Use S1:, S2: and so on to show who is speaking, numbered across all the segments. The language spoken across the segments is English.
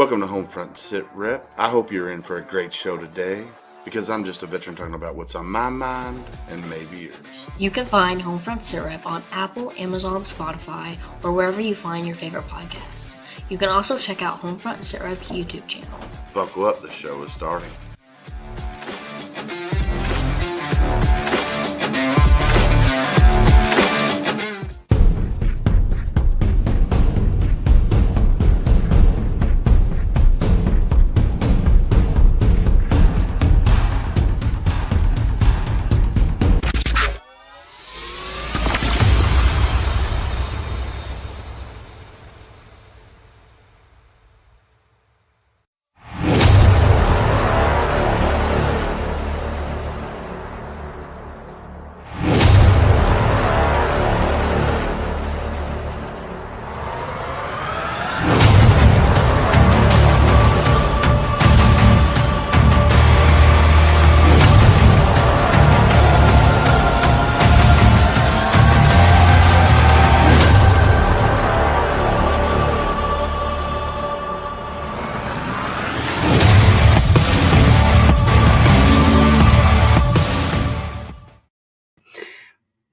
S1: Welcome to HomeFront Sitrep. I hope you're in for a great show today because I'm just a veteran talking about what's on my mind and maybe yours.
S2: You can find HomeFront Sitrep on Apple, Amazon, Spotify, or wherever you find your favorite podcast. You can also check out HomeFront Sitrep's YouTube channel.
S1: Buckle up, the show is starting.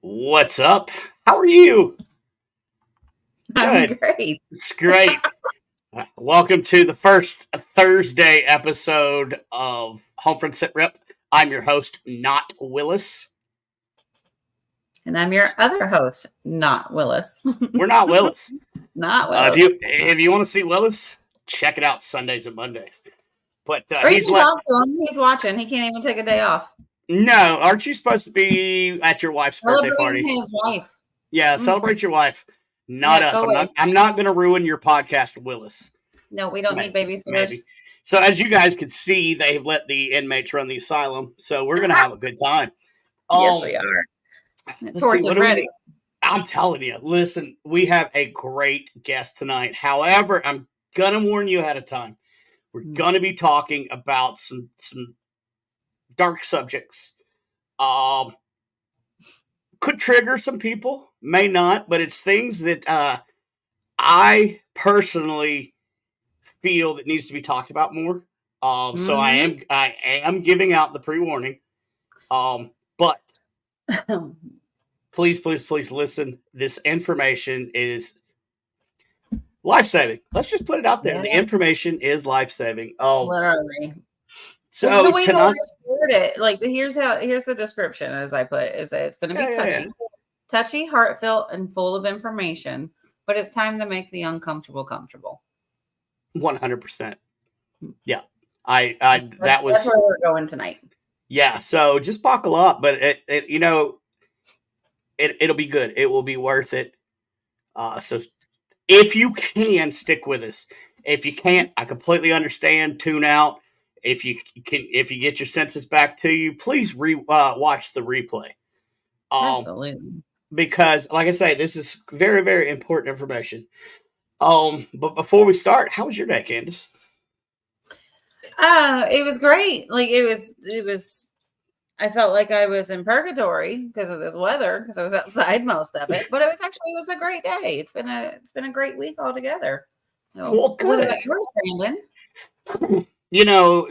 S3: What's up? How are you?
S4: I'm great.
S3: It's great. Welcome to the first Thursday episode of HomeFront Sitrep. I'm your host, Not Willis.
S4: And I'm your other host, Not Willis.
S3: We're not Willis.
S4: Not Willis.
S3: If you want to see Willis, check it out Sundays and Mondays. But
S4: or you can talk to him. He's watching. He can't even take a day off.
S3: No, aren't you supposed to be at your wife's birthday party?
S4: His wife.
S3: Yeah, celebrate your wife. Not us. I'm not going to ruin your podcast, Willis.
S4: No, we don't need babysitters.
S3: Maybe. So as you guys can see, they've let the inmates run the asylum. So we're going to have a good time.
S4: Yes, we are. The torch is ready.
S3: I'm telling you, listen, we have a great guest tonight. However, I'm going to warn you ahead of time. We're going to be talking about some dark subjects. Could trigger some people, may not, but it's things that I personally feel that needs to be talked about more. So I am giving out the pre-warning. But please listen. This information is life-saving. Let's just put it out there. Yeah. The information is life-saving. Oh,
S4: literally.
S3: So
S4: the way tonight, I word it, like here's the description as I put it, is that it's going to be touchy, heartfelt, and full of information. But it's time to make the uncomfortable comfortable.
S3: 100%. Yeah,
S4: that's where we're going tonight.
S3: Yeah, so just buckle up, but it'll be good. It will be worth it. So if you can, stick with us. If you can't, I completely understand. Tune out. If you get your senses back to you, please watch the replay.
S4: Absolutely.
S3: Because, like I say, this is very, very important information. But before we start, how was your day, Candace?
S4: It was great. Like it was. I felt like I was in purgatory because of this weather, because I was outside most of it. But it was a great day. It's been a great week altogether.
S3: Well, good.
S4: What about yours, Brandon?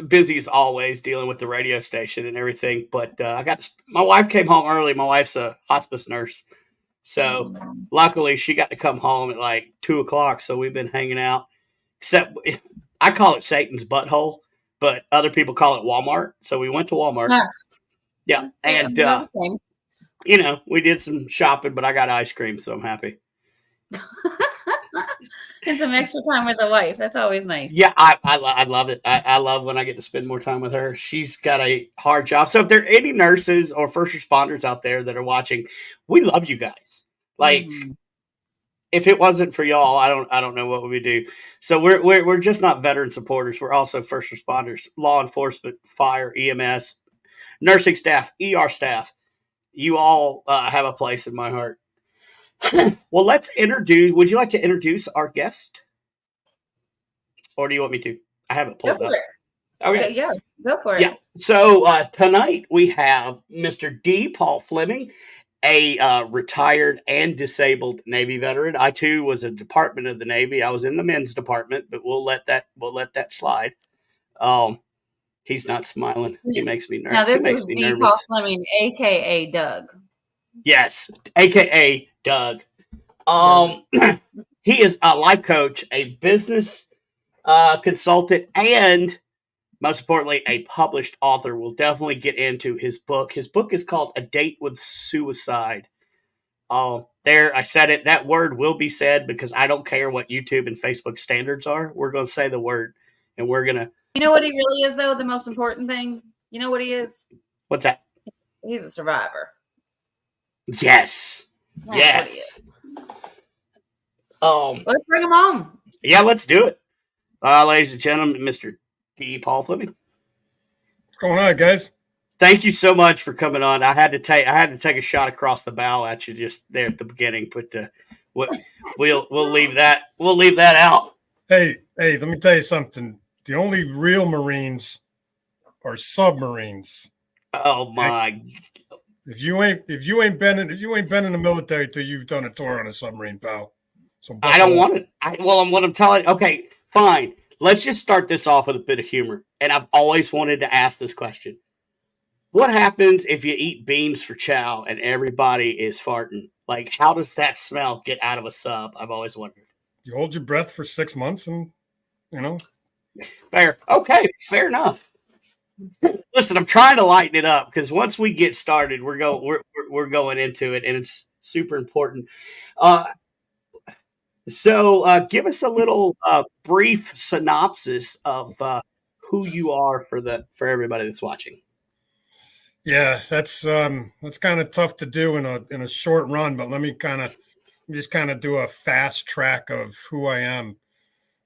S3: Busy as always, dealing with the radio station and everything. But my wife came home early. My wife's a hospice nurse. So luckily she got to come home at like 2:00. So we've been hanging out, except I call it Satan's butthole, but other people call it Walmart. So we went to Walmart. Yeah. And, we did some shopping, but I got ice cream. So I'm happy.
S4: And some extra time with the wife. That's always nice.
S3: Yeah, I love it. I love when I get to spend more time with her. She's got a hard job. So if there are any nurses or first responders out there that are watching, we love you guys. Like, if it wasn't for y'all, I don't know what we would do. So we're just not veteran supporters. We're also first responders, law enforcement, fire, EMS, nursing staff, ER staff. You all have a place in my heart. Well, would you like to introduce our guest? Or do you want me to? I haven't pulled it up. Okay.
S4: Yeah, go for it.
S3: Yeah. So tonight we have Mr. D. Paul Fleming, a retired and disabled Navy veteran. I too was a department of the Navy. I was in the men's department, but we'll let that slide. He's not smiling. He makes me nervous.
S4: Now this
S3: He makes
S4: is
S3: me
S4: D.
S3: nervous.
S4: Paul Fleming, aka Doug.
S3: Yes, aka Doug. He is a life coach, a business consultant, and most importantly, a published author. We'll definitely get into his book. His book is called A Date with Suicide. There, I said it. That word will be said because I don't care what YouTube and Facebook standards are. We're going to say the word, and we're going to.
S4: You know what he really is, though? The most important thing? You know what he is?
S3: What's that?
S4: He's a survivor.
S3: Yes.
S4: That's
S3: Yes.
S4: Let's bring him on.
S3: Yeah, let's do it. Ladies and gentlemen, Mr. D. Paul Fleming.
S5: What's going on, guys?
S3: Thank you so much for coming on. I had to take a shot across the bow at you just there at the beginning, but we'll leave that out.
S5: Hey, let me tell you something. The only real Marines are submarines.
S3: Oh my!
S5: If you ain't been in the military till you've done a tour on a submarine, pal. So
S3: I don't want it. What I'm telling. Okay, fine. Let's just start this off with a bit of humor. And I've always wanted to ask this question: what happens if you eat beans for chow and everybody is farting? Like, how does that smell get out of a sub? I've always wondered.
S5: You hold your breath for 6 months, and
S3: Fair. Okay, fair enough. Listen, I'm trying to lighten it up because once we get started, we're going into it, and it's super important. So give us a little brief synopsis of who you are for everybody that's watching.
S5: yeah, that's kind of tough to do in a short run. But let me just do a fast track of who I am.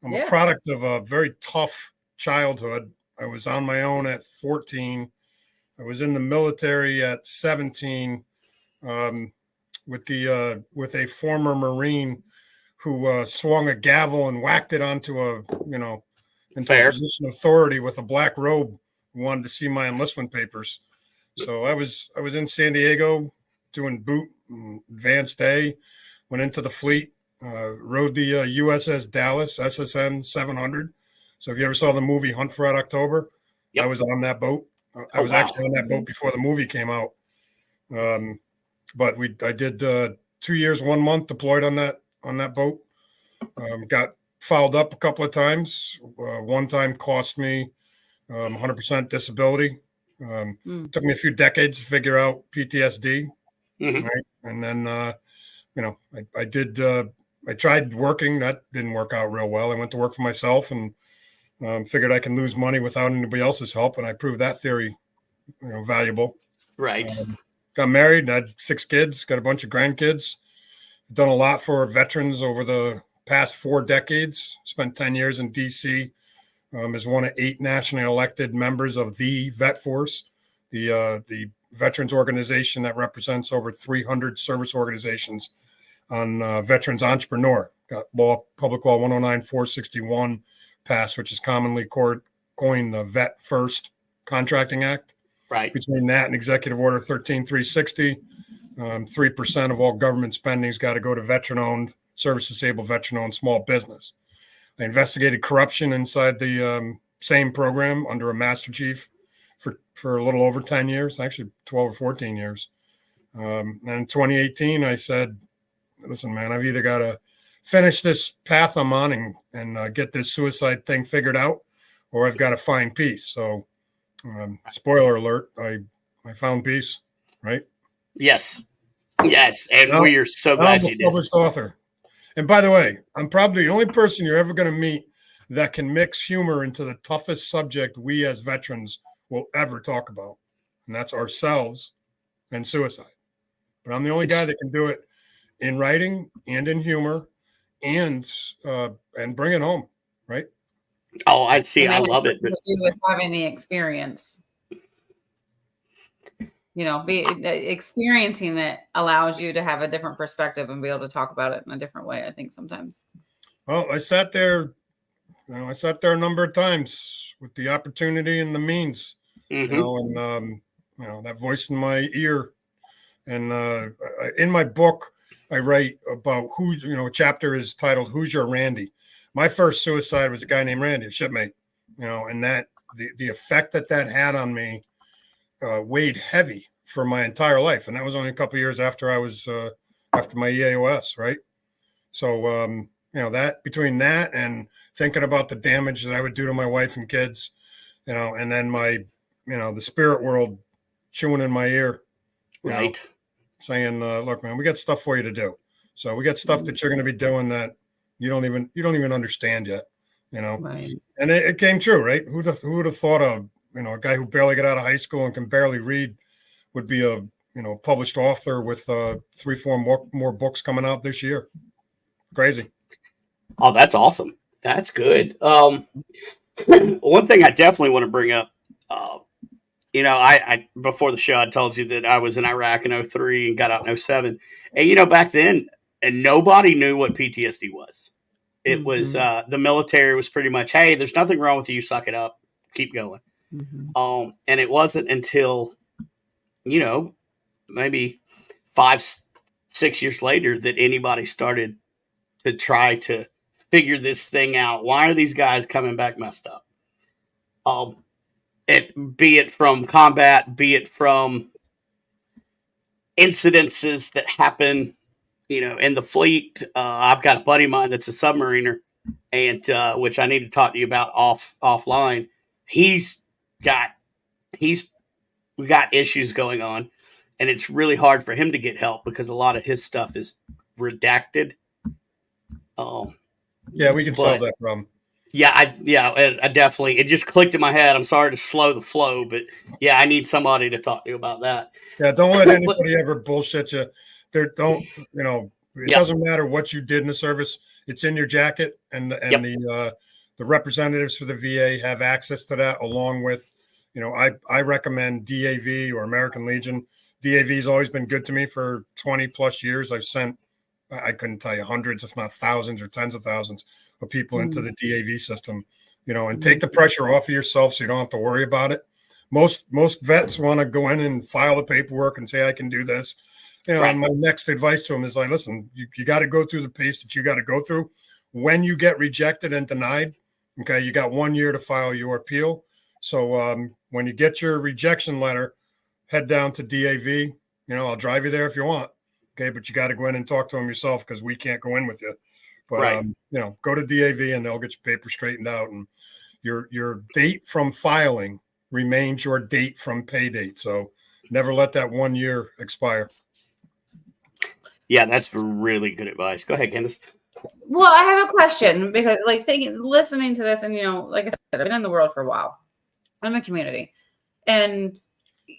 S5: I'm a product of a very tough childhood. I was on my own at 14. I was in the military at 17 with a former Marine who swung a gavel and whacked it onto a position of authority with a black robe who wanted to see my enlistment papers. So I was in San Diego doing boot advanced day, went into the fleet. Rode the USS Dallas SSN 700. So if you ever saw the movie Hunt for Red October,
S3: yep.
S5: I was on that boat. I was actually on that boat before the movie came out. But I did 2 years, 1 month deployed on that boat. Got fouled up a couple of times. One time cost me 100% disability. Took me a few decades to figure out PTSD.
S3: Mm-hmm.
S5: Right? And then I tried working. That didn't work out real well. I went to work for myself and figured I can lose money without anybody else's help. And I proved that theory, valuable.
S3: Right.
S5: Got married and had 6 kids, got a bunch of grandkids. Done a lot for veterans over the past 4 decades. Spent 10 years in D.C. As one of 8 nationally elected members of the Vet Force, the veterans organization that represents over 300 service organizations on Veterans Entrepreneur. Got Public Law 109-461 passed, which is commonly coined the Vet First Contracting Act.
S3: Right.
S5: Between that and Executive Order 13360, 3% of all government spending's got to go to veteran-owned, service-disabled, veteran-owned small business. I investigated corruption inside the same program under a master chief for a little over 10 years, actually 12 or 14 years. And in 2018, I said, listen, man, I've either got to finish this path I'm on and get this suicide thing figured out, or I've got to find peace. So, spoiler alert, I found peace, right?
S3: Yes. And we are so glad you did.
S5: I'm a published author. And by the way, I'm probably the only person you're ever going to meet that can mix humor into the toughest subject we as veterans will ever talk about. And that's ourselves and suicide. But I'm the only guy that can do it in writing and in humor and bring it home, right?
S3: Oh, I see. I love it.
S4: To do with having the experience. Experiencing it allows you to have a different perspective and be able to talk about it in a different way, I think, sometimes.
S5: Well, I sat there a number of times with the opportunity and the means,
S3: Mm-hmm.
S5: and that voice in my ear And in my book, I write about a chapter is titled "Who's Your Randy." My first suicide was a guy named Randy, a shipmate, and that the effect that had on me weighed heavy for my entire life. And that was only a couple of years after I was after my EAOS, right? So that between that and thinking about the damage that I would do to my wife and kids, and then my the spirit world chewing in my ear,
S3: right,
S5: saying, look, man, we got stuff for you to do. So we got stuff that you're going to be doing that you don't even understand yet,
S4: Right.
S5: And it came true, right? Who'd have thought a guy who barely got out of high school and can barely read would be a published author with 3-4 more books coming out this year. Crazy.
S3: Oh, that's awesome. That's good. One thing I definitely want to bring up, I before the show I told you that I was in Iraq in 2003 and got out in 2007. And back then, and nobody knew what PTSD was. It was the military was pretty much, hey, there's nothing wrong with you, suck it up, keep going. And it wasn't until maybe 5-6 years later that anybody started to try to figure this thing out. Why are these guys coming back messed up? Be it from combat, be it from incidences that happen, in the fleet. I've got a buddy of mine that's a submariner, and which I need to talk to you about offline. We got issues going on, and it's really hard for him to get help because a lot of his stuff is redacted.
S5: Yeah, we can solve that problem.
S3: Yeah, I definitely. It just clicked in my head. I'm sorry to slow the flow, but yeah, I need somebody to talk to about that.
S5: Yeah, don't let anybody ever bullshit you. It doesn't matter what you did in the service. It's in your jacket, and the representatives for the VA have access to that. Along with, I recommend DAV or American Legion. DAV has always been good to me for 20 plus years. I've sent, I couldn't tell you, hundreds, if not thousands or tens of thousands of people into the DAV system, and take the pressure off of yourself so you don't have to worry about it. Most vets want to go in and file the paperwork and say, I can do this.
S3: Right.
S5: And my next advice to them is like, listen, you got to go through the pace that you got to go through. When you get rejected and denied, okay, you got 1 year to file your appeal. So when you get your rejection letter, head down to DAV. I'll drive you there if you want. Okay, but you got to go in and talk to them yourself because we can't go in with you. But
S3: right.
S5: Go to DAV and they'll get your paper straightened out, and your date from filing remains your date from pay date. So never let that 1 year expire.
S3: Yeah, that's really good advice. Go ahead, Candace.
S4: Well, I have a question because, listening to this, and like I said, I've been in the world for a while, in the community, and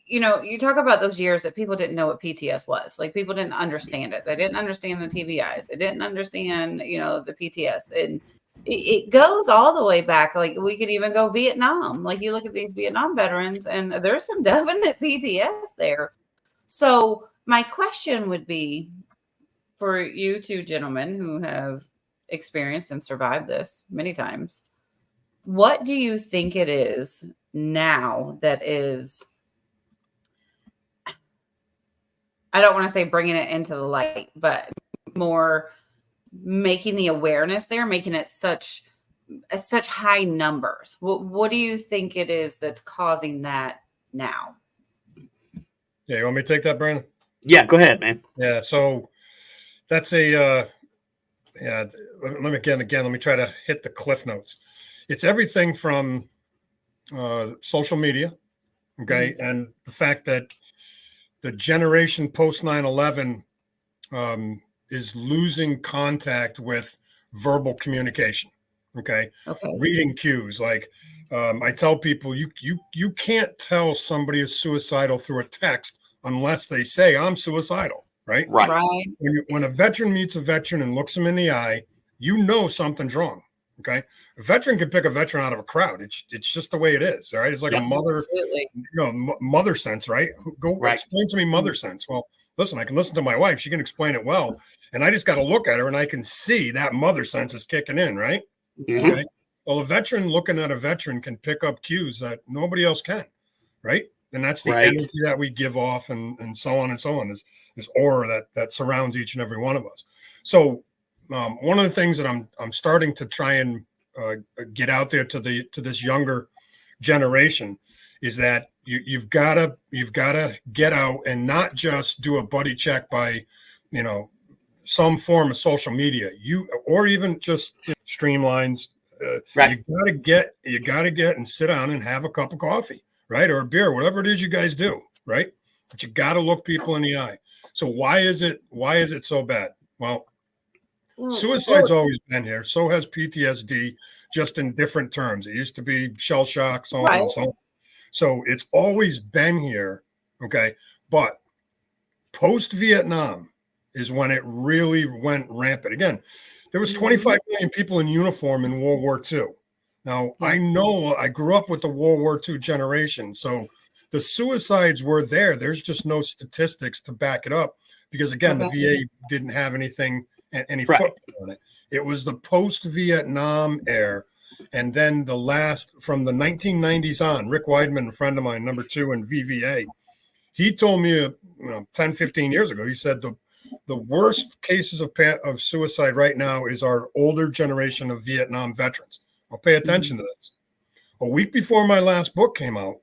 S4: you talk about those years that people didn't know what PTS was. Like, people didn't understand it. They didn't understand the TBIs. They didn't understand, the PTS. And it goes all the way back. Like, we could even go Vietnam. Like, you look at these Vietnam veterans, and there's some definite PTS there. So my question would be, for you two gentlemen who have experienced and survived this many times, what do you think it is now that is, I don't want to say bringing it into the light, but more making the awareness there, making it such high numbers? What do you think it is that's causing that now?
S5: Yeah, you want me to take that, Brandon?
S3: Yeah, go ahead, man.
S5: Yeah, so that's let me try to hit the cliff notes. It's everything from social media, okay, and the fact that the generation post 9/11 is losing contact with verbal communication. Okay. Reading cues. Like I tell people, you can't tell somebody is suicidal through a text unless they say I'm suicidal. Right. When a veteran meets a veteran and looks him in the eye, something's wrong. Okay. A veteran can pick a veteran out of a crowd. It's just the way it is. All right. It's like a mother, mother sense, right? Explain to me mother sense. Well, listen, I can listen to my wife. She can explain it well. And I just got to look at her and I can see that mother sense is kicking in. Right. Mm-hmm. Okay. Well, a veteran looking at a veteran can pick up cues that nobody else can. Right. And that's the
S3: Right.
S5: energy that we give off, and so on and so on, this aura that surrounds each and every one of us. So one of the things that I'm starting to try and get out there to this younger generation is that you've gotta get out and not just do a buddy check by, some form of social media, or even just streamlines.
S3: Right.
S5: You gotta get and sit down and have a cup of coffee, right, or a beer, whatever it is you guys do, right? But you gotta look people in the eye. So why is it so bad? Well, suicide's always been here. So has PTSD, just in different terms. It used to be shell shock, so on and so on. So it's always been here, okay? But post-Vietnam is when it really went rampant. Again, there was 25 million people in uniform in World War II. Now, I know I grew up with the World War II generation, so the suicides were there. There's just no statistics to back it up because, again, the VA didn't have any footprint on it. It was the post-Vietnam era. And then from the 1990s on, Rick Weidman, a friend of mine, number 2 in VVA, he told me 10, 15 years ago, he said the worst cases of suicide right now is our older generation of Vietnam veterans. I'll pay attention to this. A week before my last book came out,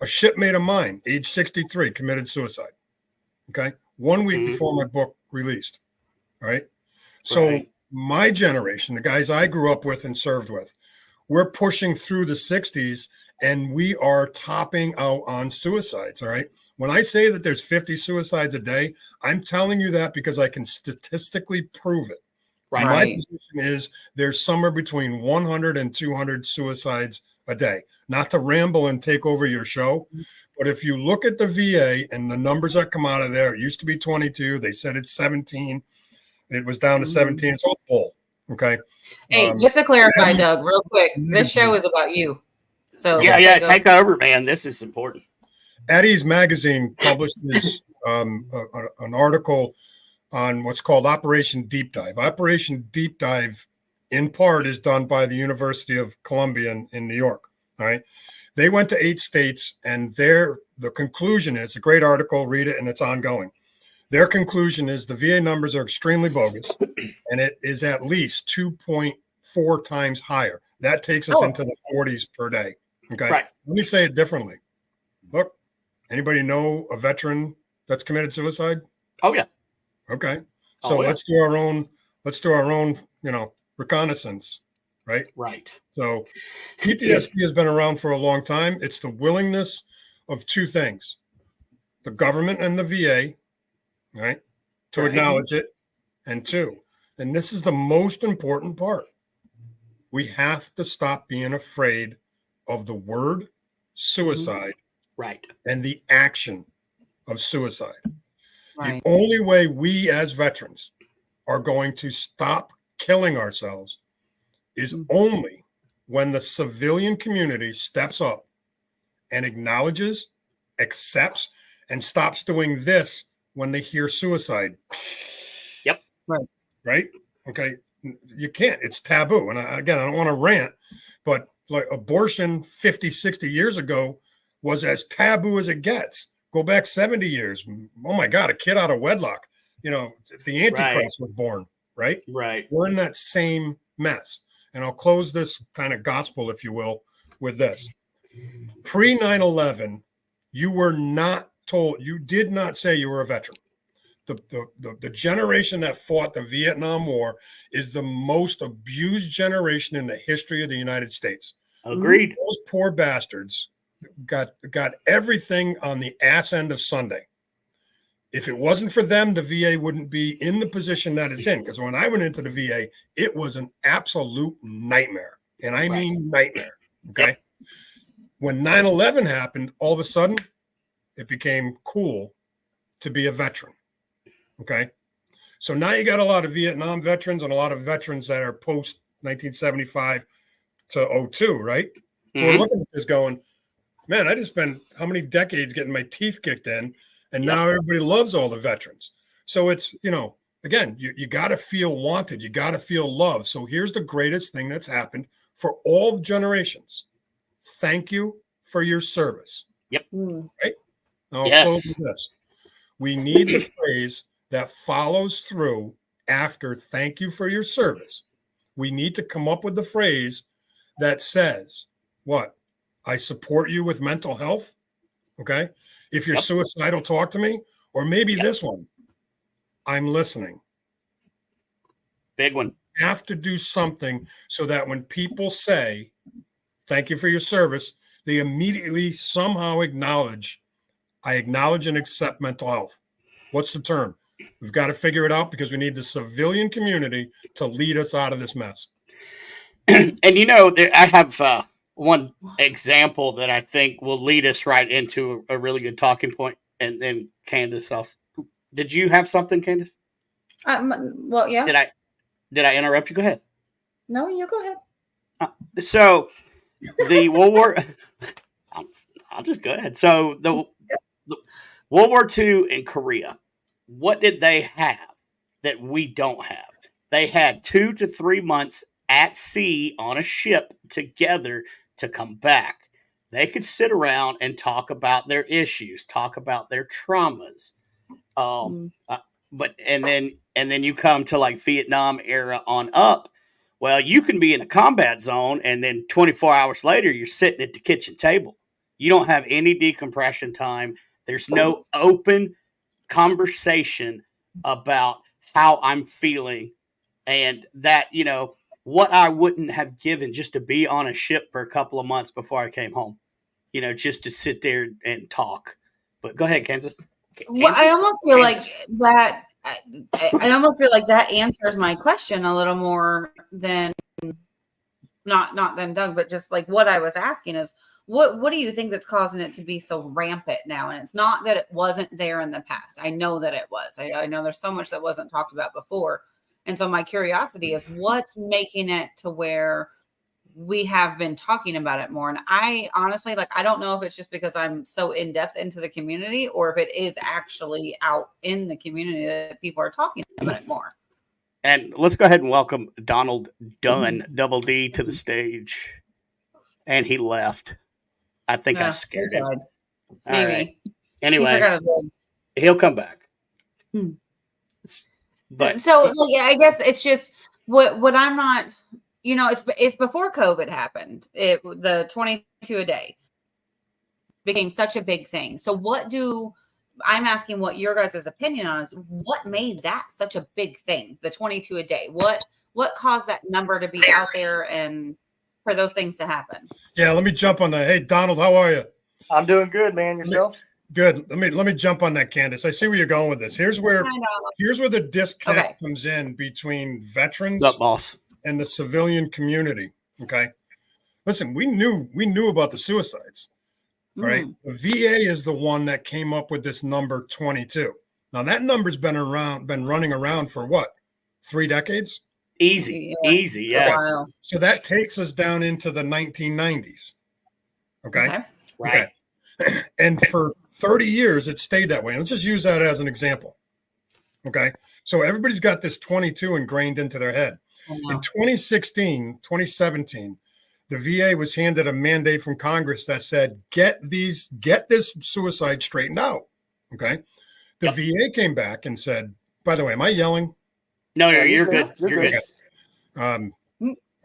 S5: a shipmate of mine, age 63, committed suicide. Okay. 1 week before my book released. All right. So my generation, the guys I grew up with and served with, we're pushing through the 60s and we are topping out on suicides. All right. When I say that there's 50 suicides a day, I'm telling you that because I can statistically prove it.
S3: Right.
S5: My position is there's somewhere between 100 and 200 suicides a day. Not to ramble and take over your show, but if you look at the VA and the numbers that come out of there, it used to be 22. They said it's 17. It was down to 17. It's all bull. Okay.
S4: Hey, just to clarify, Doug, real quick, this show is about you. So
S3: yeah, take over, man. This is important.
S5: Eddie's magazine published this an article on what's called Operation Deep Dive. Operation Deep Dive, in part, is done by the University of Columbia in New York. All right. They went to 8 states, and the conclusion is, a great article, read it, and it's ongoing. Their conclusion is the VA numbers are extremely bogus, and it is at least 2.4 times higher. That takes us into the 40s per day. Okay.
S3: Right.
S5: Let me say it differently. Look, anybody know a veteran that's committed suicide?
S3: Oh yeah.
S5: Okay. So let's do our own, reconnaissance, right?
S3: Right.
S5: So PTSD has been around for a long time. It's the willingness of 2 things, the government and the VA, right, to acknowledge it, and 2, and this is the most important part, we have to stop being afraid of the word suicide and the action of suicide. The only way we as veterans are going to stop killing ourselves is only when the civilian community steps up and acknowledges, accepts, and stops doing this when they hear suicide.
S3: Yep.
S5: Right. Okay. You can't. It's taboo. And I don't want to rant, but like abortion 50, 60 years ago was as taboo as it gets. Go back 70 years. Oh my God, a kid out of wedlock. The Antichrist was born, right?
S3: Right.
S5: We're in that same mess. And I'll close this kind of gospel, if you will, with this. Pre 9/11, you were not told, you did not say you were a veteran. The generation that fought the Vietnam War is the most abused generation in the history of the United States.
S3: Agreed.
S5: Those poor bastards got everything on the ass end of Sunday. If it wasn't for them, the VA wouldn't be in the position that it's in. Because when I went into the VA, it was an absolute nightmare. And I mean nightmare. Okay. Yep. When 9/11 happened, all of a sudden, it became cool to be a veteran. Okay. So now you got a lot of Vietnam veterans and a lot of veterans that are post 1975 to 02, right? We're looking at this going, man, I just spent how many decades getting my teeth kicked in, and now everybody loves all the veterans. So it's, again, you got to feel wanted. You got to feel loved. So here's the greatest thing that's happened for all generations. Thank you for your service.
S3: Yep.
S5: Right? Now I'll
S3: Yes.
S5: close with this. We need the phrase that follows through after "thank you for your service." We need to come up with the phrase that says, what? I support you with mental health. Okay. If you're
S3: Yep.
S5: suicidal, talk to me. Or maybe this one, I'm listening.
S3: Big one.
S5: Have to do something so that when people say, thank you for your service, they immediately somehow acknowledge, I acknowledge and accept mental health. What's the term? We've got to figure it out because we need the civilian community to lead us out of this mess.
S3: And you know, I have one example that I think will lead us right into a really good talking point. And then Candace, did you have something, Candace?
S4: Well, yeah.
S3: Did I interrupt you? Go ahead.
S4: No, you go ahead.
S3: So the World War, I'll just go ahead. So the World War II in Korea, what did they have that we don't have? They had 2 to 3 months at sea on a ship together to come back. They could sit around and talk about their issues, talk about their traumas. But and then you come to like Vietnam era on up. Well, you can be in a combat zone, and then 24 hours later, you're sitting at the kitchen table. You don't have any decompression time. There's no open conversation about how I'm feeling, and that, you know, what I wouldn't have given just to be on a ship for a couple of months before I came home, you know, just to sit there and talk. But go ahead, Kansas.
S4: Well, I almost feel like that. I almost feel like that answers my question a little more than not than Doug, but just like what I was asking is what do you think that's causing it to be so rampant now? And it's not that it wasn't there in the past. I know that it was. I know there's so much that wasn't talked about before. And so my curiosity is what's making it to where we have been talking about it more. And I honestly, like, I don't know if it's just because I'm so in depth into the community or if it is actually out in the community that people are talking about it more.
S3: And let's go ahead and welcome Donald Dunn, Double D, to the stage. And he left. I think I scared him.
S4: Maybe.
S3: Right. Anyway, he'll come back. But
S4: so yeah, I guess it's just what I'm not, you know, it's before COVID happened. The 22 a day became such a big thing. So I'm asking what your guys' opinion on is what made that such a big thing, the 22 a day? What caused that number to be out there and for those things to happen?
S5: Yeah, let me jump on that. Hey, Donald, how are you?
S6: I'm doing good, man. Yourself?
S5: Good. Let me jump on that, Candace. I see where you're going with this. Here's where the disconnect comes in between veterans and the civilian community. Okay. Listen, we knew about the suicides. Right. The VA is the one that came up with this number 22. Now that number's been running around for what? 3 decades?
S3: Easy. Yeah.
S5: So that takes us down into the 1990s. Okay.
S3: Right.
S5: Okay. And for 30 years, it stayed that way. Let's just use that as an example. Okay. So everybody's got this 22 ingrained into their head. In 2017, the VA was handed a mandate from Congress that said, get this suicide straightened out. Okay. The VA came back and said, by the way, am I yelling?
S3: No, you're good. You're good.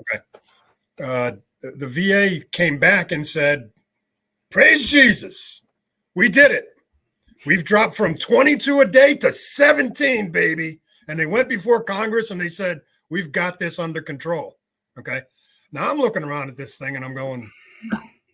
S5: Okay. The VA came back and said, praise Jesus. We did it. We've dropped from 22 a day to 17, baby. And they went before Congress and they said, we've got this under control. Okay. Now I'm looking around at this thing and I'm going,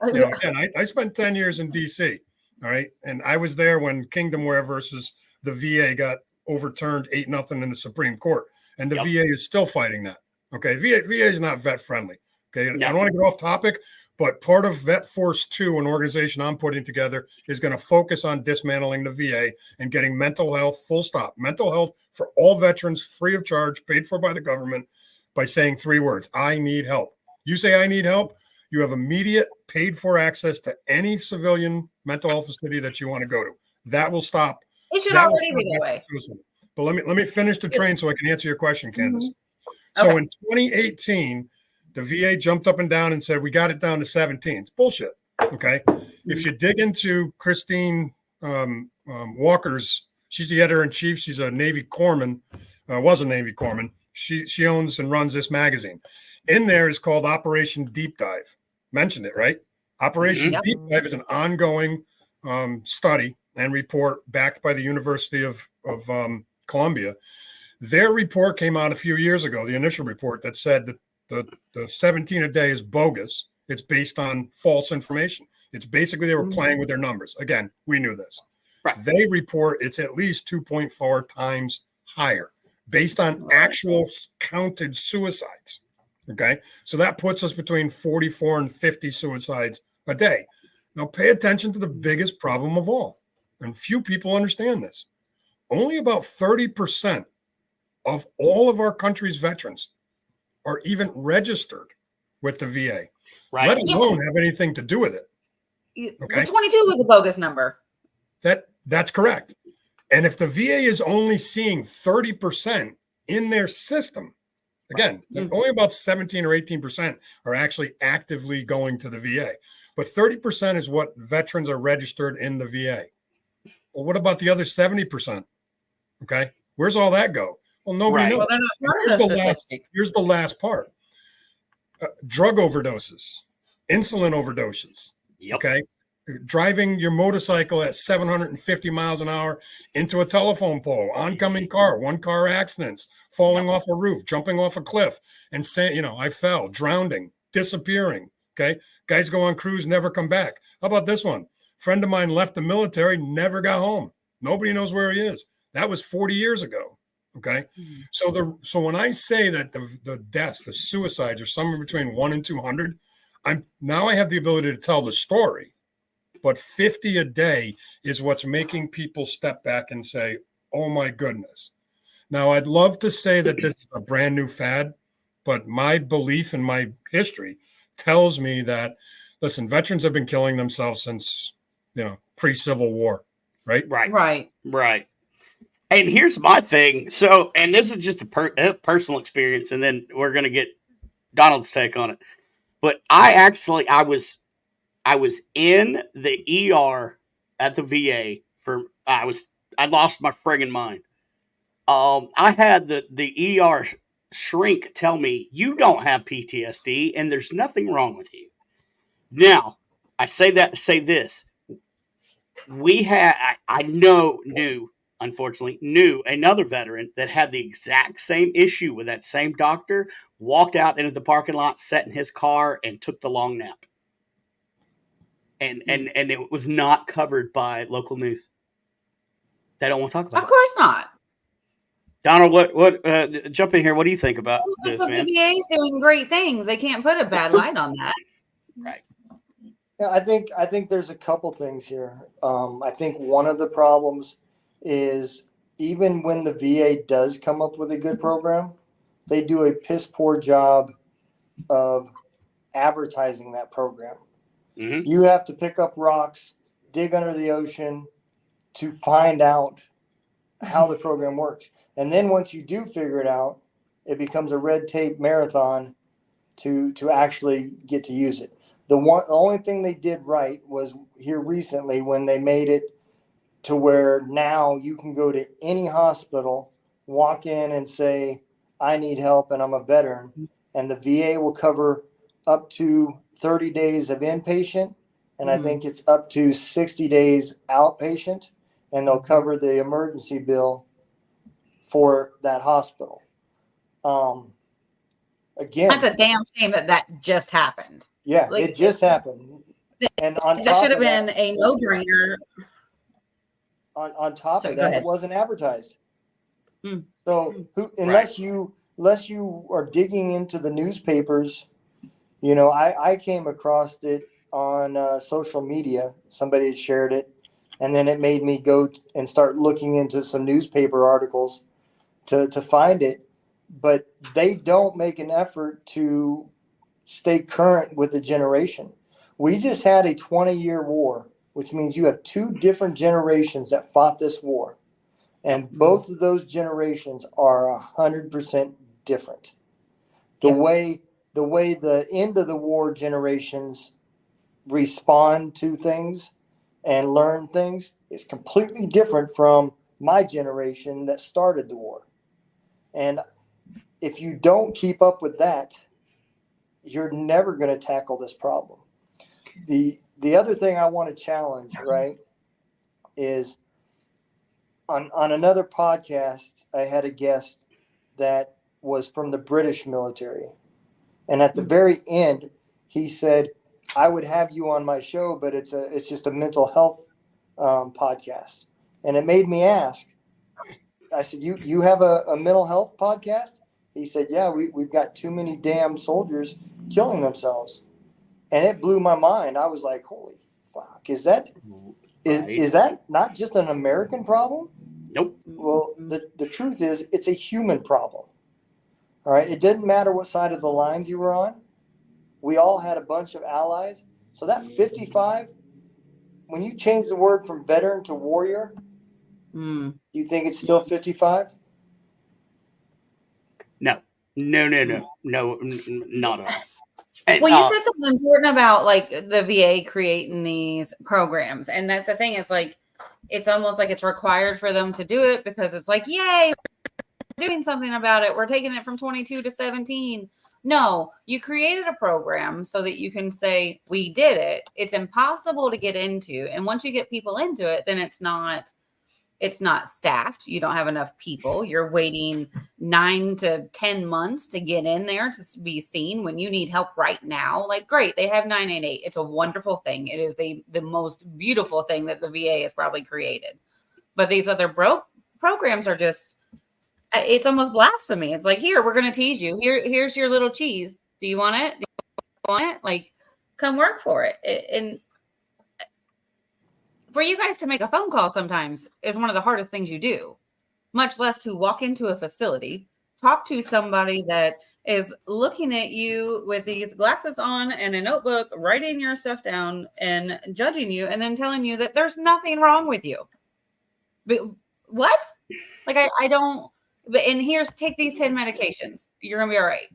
S5: you know, again, I spent 10 years in DC. All right. And I was there when Kingdomware versus the VA got overturned 8-0 in the Supreme Court. And the VA is still fighting that. Okay. VA is not vet friendly. Okay. I don't want to get off topic, but part of Vet Force 2, an organization I'm putting together, is going to focus on dismantling the VA and getting mental health, full stop, mental health for all veterans, free of charge, paid for by the government, by saying 3 words: I need help. You say I need help, you have immediate paid for access to any civilian mental health facility that you want to go to. That will stop.
S4: It should already be that way.
S5: But let me finish the train so I can answer your question, Candace. So in 2018, the VA jumped up and down and said, we got it down to 17. It's bullshit. Okay. If you dig into Christine Walker's, she's the editor-in-chief. She's a Navy corpsman, was a Navy corpsman. She owns and runs this magazine. In there is called Operation Deep Dive. Mentioned it, right? Operation Deep Dive is an ongoing study and report backed by the University of Columbia. Their report came out a few years ago, the initial report that said that the 17 a day is bogus. It's based on false information. It's basically they were playing with their numbers. Again, we knew this.
S3: Right.
S5: They report it's at least 2.4 times higher based on actual counted suicides. Okay. So that puts us between 44 and 50 suicides a day. Now pay attention to the biggest problem of all. And few people understand this. Only about 30% of all of our country's veterans are even registered with the VA, let alone have anything to do with it. Okay?
S4: The 22 was a bogus number.
S5: That's correct. And if the VA is only seeing 30% in their system, again, only about 17 or 18% are actually actively going to the VA. But 30% is what veterans are registered in the VA. Well, what about the other 70%? Okay. Where's all that go? Well, nobody knows.
S4: Well, they're not part of those statistics.
S5: Here's the last part. Drug overdoses, insulin overdoses.
S3: Yep.
S5: Okay. Driving your motorcycle at 750 miles an hour into a telephone pole, oncoming car, one car accidents, falling off a roof, jumping off a cliff, and saying, I fell, drowning, disappearing. Okay. Guys go on cruise, never come back. How about this one? Friend of mine left the military, never got home. Nobody knows where he is. That was 40 years ago. Okay. So when I say that the deaths, the suicides are somewhere between 1 and 200, I have the ability to tell the story. But 50 a day is what's making people step back and say, oh my goodness. Now, I'd love to say that this is a brand new fad, but my belief and my history tells me that, listen, veterans have been killing themselves since, pre-Civil War, right?
S3: Right. And here's my thing. So, and this is just a personal experience, and then we're going to get Donald's take on it. But I was in the ER at the VA I lost my friggin' mind. I had the ER shrink tell me, you don't have PTSD and there's nothing wrong with you. Now, I say that to say this. Unfortunately, knew another veteran that had the exact same issue with that same doctor, walked out into the parking lot, sat in his car, and took the long nap. And it was not covered by local news. They don't want to talk about it.
S4: Of course not.
S3: Donald, what jump in here. What do you think about this,
S4: because
S3: man?
S4: the VA is doing great things. They can't put a bad light on that.
S3: Right.
S6: Yeah, I think there's a couple things here. I think one of the problems is even when the VA does come up with a good program, they do a piss poor job of advertising that program.
S3: Mm-hmm.
S6: You have to pick up rocks, dig under the ocean to find out how the program works. And then once you do figure it out, it becomes a red tape marathon to actually get to use it. The only thing they did right was here recently when they made it to where now you can go to any hospital, walk in and say, I need help and I'm a veteran. And the VA will cover up to 30 days of inpatient. And I think it's up to 60 days outpatient. And they'll cover the emergency bill for that hospital. Again,
S4: That's a damn shame that just happened.
S6: Yeah, it just happened. And on
S4: That
S6: top
S4: should have
S6: of that,
S4: been a no-brainer.
S6: on top
S4: Sorry,
S6: of
S4: go
S6: that,
S4: ahead.
S6: it wasn't advertised.
S4: Mm.
S6: So unless you are digging into the newspapers, I came across it on social media. Somebody had shared it, and then it made me go and start looking into some newspaper articles to find it. But they don't make an effort to stay current with the generation. We just had a 20-year war, which means you have two different generations that fought this war. And both of those generations are 100% different. The way the end of the war generations respond to things and learn things is completely different from my generation that started the war. And if you don't keep up with that, you're never going to tackle this problem. The other thing I want to challenge, right, is on another podcast, I had a guest that was from the British military. And at the very end, he said, I would have you on my show, but it's just a mental health podcast. And it made me ask, I said, you have a mental health podcast? He said, yeah, we've got too many damn soldiers killing themselves. And it blew my mind. I was like, holy fuck, is that not just an American problem?
S3: Nope.
S6: Well, the truth is it's a human problem. All right. It didn't matter what side of the lines you were on. We all had a bunch of allies. So that 55, when you change the word from veteran to warrior, you think it's still 55?
S3: No, not at all. And,
S4: well, you said something important about like the VA creating these programs. And that's the thing is like, it's almost like it's required for them to do it because it's like, yay, we're doing something about it. We're taking it from 22 to 17. No, you created a program so that you can say, we did it. It's impossible to get into. And once you get people into it, then it's not staffed. You don't have enough people. You're waiting 9 to 10 months to get in there to be seen when you need help right now. Like, great, they have 988. It's a wonderful thing. It is the most beautiful thing that the VA has probably created. But these other programs are just, it's almost blasphemy. It's like, here, we're going to tease you. Here's your little cheese. Do you want it? Do you want it? Like, come work for it. And for you guys to make a phone call sometimes is one of the hardest things you do, much less to walk into a facility, talk to somebody that is looking at you with these glasses on and a notebook, writing your stuff down and judging you, and then telling you that there's nothing wrong with you. But what? Like, I don't, and take these 10 medications. You're going to be all right.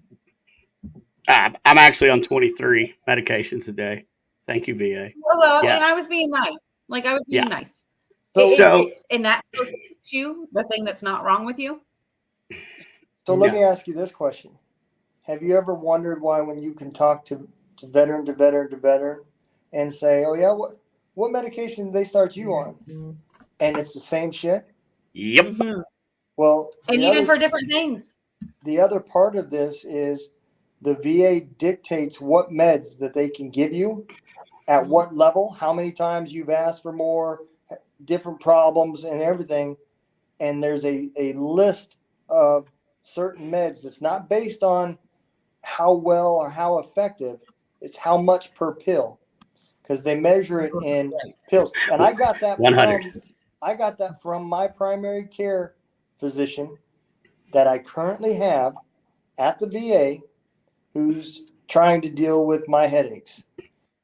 S3: I'm actually on 23 medications a day. Thank you, VA.
S4: Well, yeah. And I was being nice. Like, I was being nice.
S3: So
S4: and that's you, the thing that's not wrong with you.
S6: So let me ask you this question. Have you ever wondered why when you can talk to veteran and say, oh yeah, what medication did they start you on? And it's the same shit?
S3: Yep.
S4: Mm-hmm.
S6: Well,
S4: and even for different things.
S6: The other part of this is the VA dictates what meds that they can give you, at what level, how many times you've asked for more, different problems and everything. And there's a list of certain meds that's not based on how well or how effective. It's how much per pill, because they measure it in pills. And I got that
S3: 100.
S6: I got that from my primary care physician that I currently have at the VA, who's trying to deal with my headaches.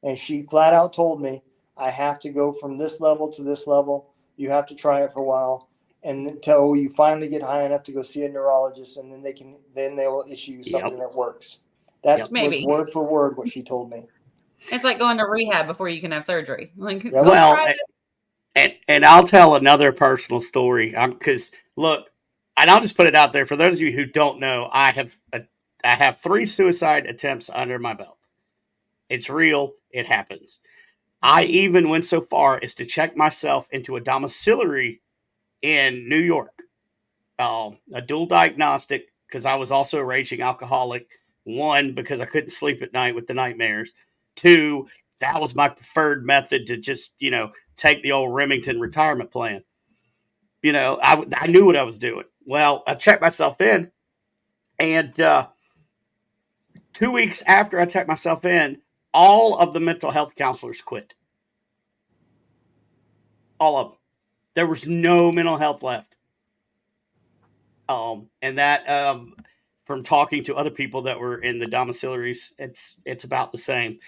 S6: And she flat out told me, I have to go from this level to this level. You have to try it for a while, and until you finally get high enough to go see a neurologist, and then they will issue you something that works. That's was word for word what she told me.
S4: It's like going to rehab before you can have surgery. Like,
S3: well, and I'll tell another personal story. Because look, and I'll just put it out there for those of you who don't know. I have 3 suicide attempts under my belt. It's real. It happens. I even went so far as to check myself into a domiciliary in New York, a dual diagnostic, because I was also a raging alcoholic. 1, because I couldn't sleep at night with the nightmares. 2, that was my preferred method to just, take the old Remington retirement plan. I knew what I was doing. Well, I checked myself in, and 2 weeks after I checked myself in, all of the mental health counselors quit. All of them. There was no mental health left. And that, from talking to other people that were in the domiciliaries, it's about the same.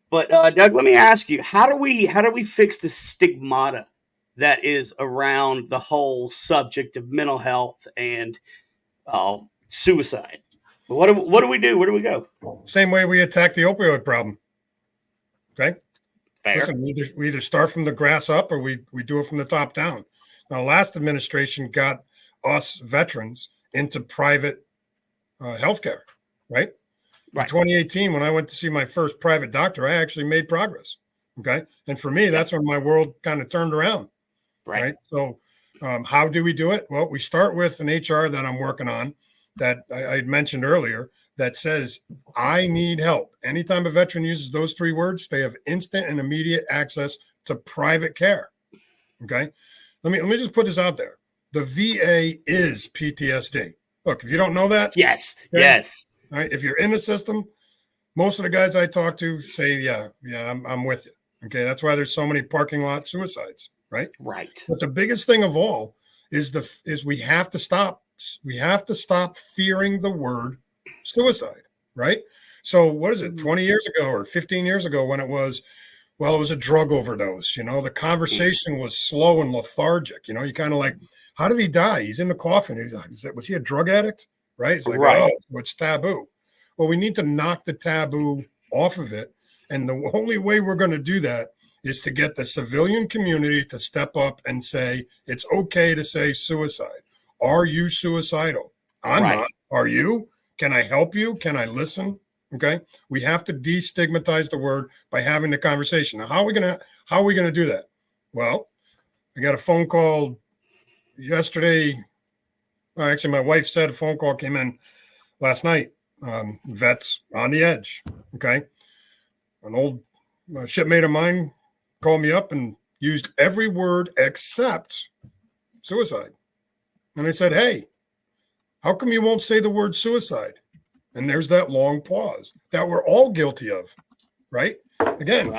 S3: But Doug, let me ask you, how do we fix the stigmata that is around the whole subject of mental health and suicide? What do we do? Where do we go?
S5: Same way we attack the opioid problem. Okay.
S3: Fair.
S5: Listen, we either start from the grass up or we do it from the top down. Now, last administration got us veterans into private healthcare, right? In 2018, when I went to see my first private doctor, I actually made progress. Okay. And for me, that's when my world kind of turned around. Right. So how do we do it? Well, we start with an HR that I'm working on that I mentioned earlier that says, I need help. Anytime a veteran uses those 3 words, they have instant and immediate access to private care. Okay. Let me just put this out there. The VA is PTSD. Look, if you don't know that.
S3: Yes.
S5: Okay,
S3: Yes.
S5: all right. If you're in the system, most of the guys I talk to say, yeah, I'm with you. Okay. That's why there's so many parking lot suicides. Right.
S3: Right.
S5: But the biggest thing of all is we have to stop fearing the word suicide. Right. So what is it, 20 years ago or 15 years ago when it was a drug overdose, the conversation was slow and lethargic, you kind of like, how did he die? He's in the coffin. He's like, was he a drug addict? Right. It's like, oh, it's taboo. Well, we need to knock the taboo off of it. And the only way we're going to do that is to get the civilian community to step up and say, it's okay to say suicide. Are you suicidal? I'm not. Are you? Can I help you? Can I listen? Okay. We have to destigmatize the word by having the conversation. Now, how are we going to do that? Well, I got a phone call yesterday. Actually, my wife said a phone call came in last night. Vets on the edge. Okay. An old shipmate of mine called me up and used every word except suicide. And I said, hey, how come you won't say the word suicide? And there's that long pause that we're all guilty of, right? Again,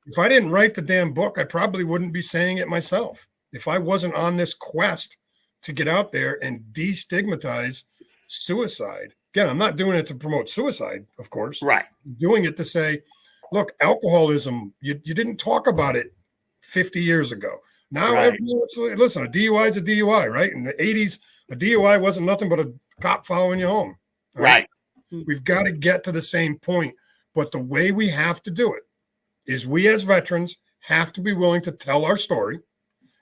S5: if I didn't write the damn book, I probably wouldn't be saying it myself. If I wasn't on this quest to get out there and destigmatize suicide. Again, I'm not doing it to promote suicide, of course.
S3: Right.
S5: I'm doing it to say, look, alcoholism, you didn't talk about it 50 years ago. Now, listen, a DUI is a DUI, right? In the 80s, a DUI wasn't nothing but a cop following you home.
S3: Right.
S5: We've got to get to the same point. But the way we have to do it is we as veterans have to be willing to tell our story.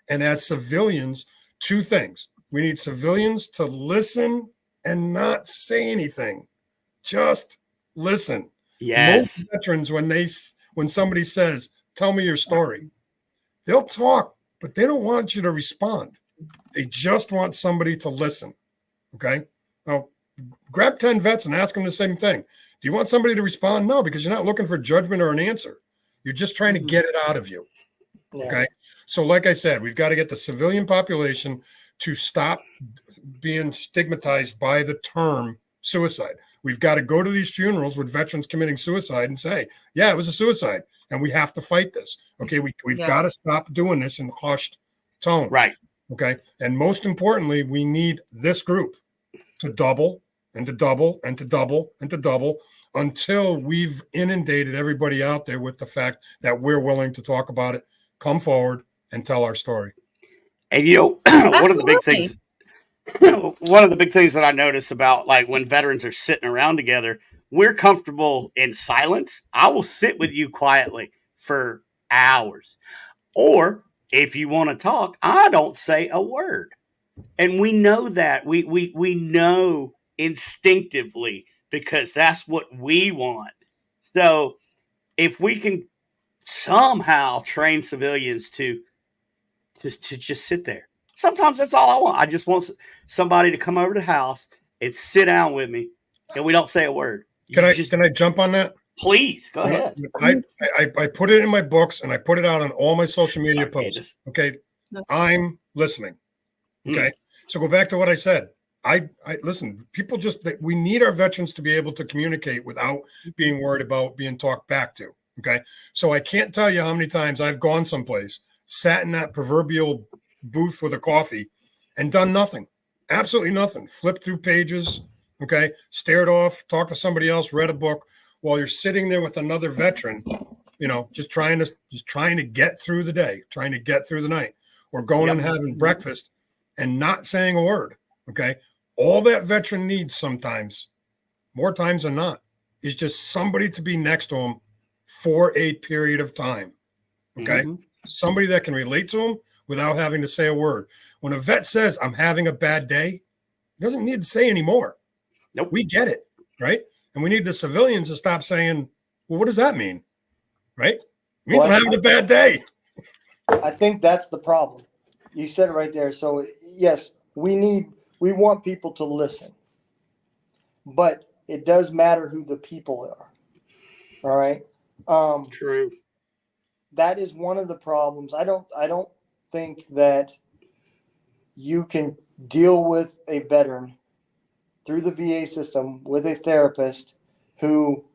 S5: And as civilians, 2 things. We need civilians to listen and not say anything. Just listen.
S3: Yes.
S5: Most veterans, when somebody says, tell me your story, they'll talk, but they don't want you to respond. They just want somebody to listen. Okay. Now, grab 10 vets and ask them the same thing. Do you want somebody to respond? No, because you're not looking for judgment or an answer. You're just trying to get it out of you.
S6: Yeah.
S5: Okay. So like I said, we've got to get the civilian population to stop being stigmatized by the term suicide. We've got to go to these funerals with veterans committing suicide and say, yeah, it was a suicide and we have to fight this. Okay. We've got to stop doing this in hushed tone.
S3: Right.
S5: Okay. And most importantly, we need this group to double and to double and to double and to double until we've inundated everybody out there with the fact that we're willing to talk about it, come forward and tell our story.
S3: And one of the big things that I notice about like when veterans are sitting around together, we're comfortable in silence. I will sit with you quietly for hours. Or if you want to talk, I don't say a word. And we know that. We know instinctively because that's what we want. So if we can somehow train civilians to just sit there. Sometimes that's all I want. I just want somebody to come over to the house and sit down with me, and we don't say a word.
S5: Can I jump on that?
S3: Please go ahead.
S5: I put it in my books and I put it out on all my social media posts. Okay, I'm listening. Okay, so go back to what I said. I listen. People we need our veterans to be able to communicate without being worried about being talked back to. Okay, so I can't tell you how many times I've gone someplace, sat in that proverbial booth with a coffee and done nothing, absolutely nothing, flipped through pages, okay, stared off, talked to somebody else, read a book while you're sitting there with another veteran, just trying to get through the day, trying to get through the night, or going and having breakfast and not saying a word. Okay. All that veteran needs sometimes, more times than not, is just somebody to be next to him for a period of time. Okay.
S3: Mm-hmm.
S5: Somebody that can relate to them without having to say a word. When a vet says, I'm having a bad day, he doesn't need to say anymore.
S3: Nope.
S5: We get it. Right. And we need the civilians to stop saying, well, what does that mean? Right? It means
S6: Well,
S5: I'm having a bad day.
S6: I think that's the problem. You said it right there. So yes, we want people to listen, but it does matter who the people are. All right.
S3: True.
S6: That is one of the problems. I don't think that you can deal with a veteran through the VA system with a therapist who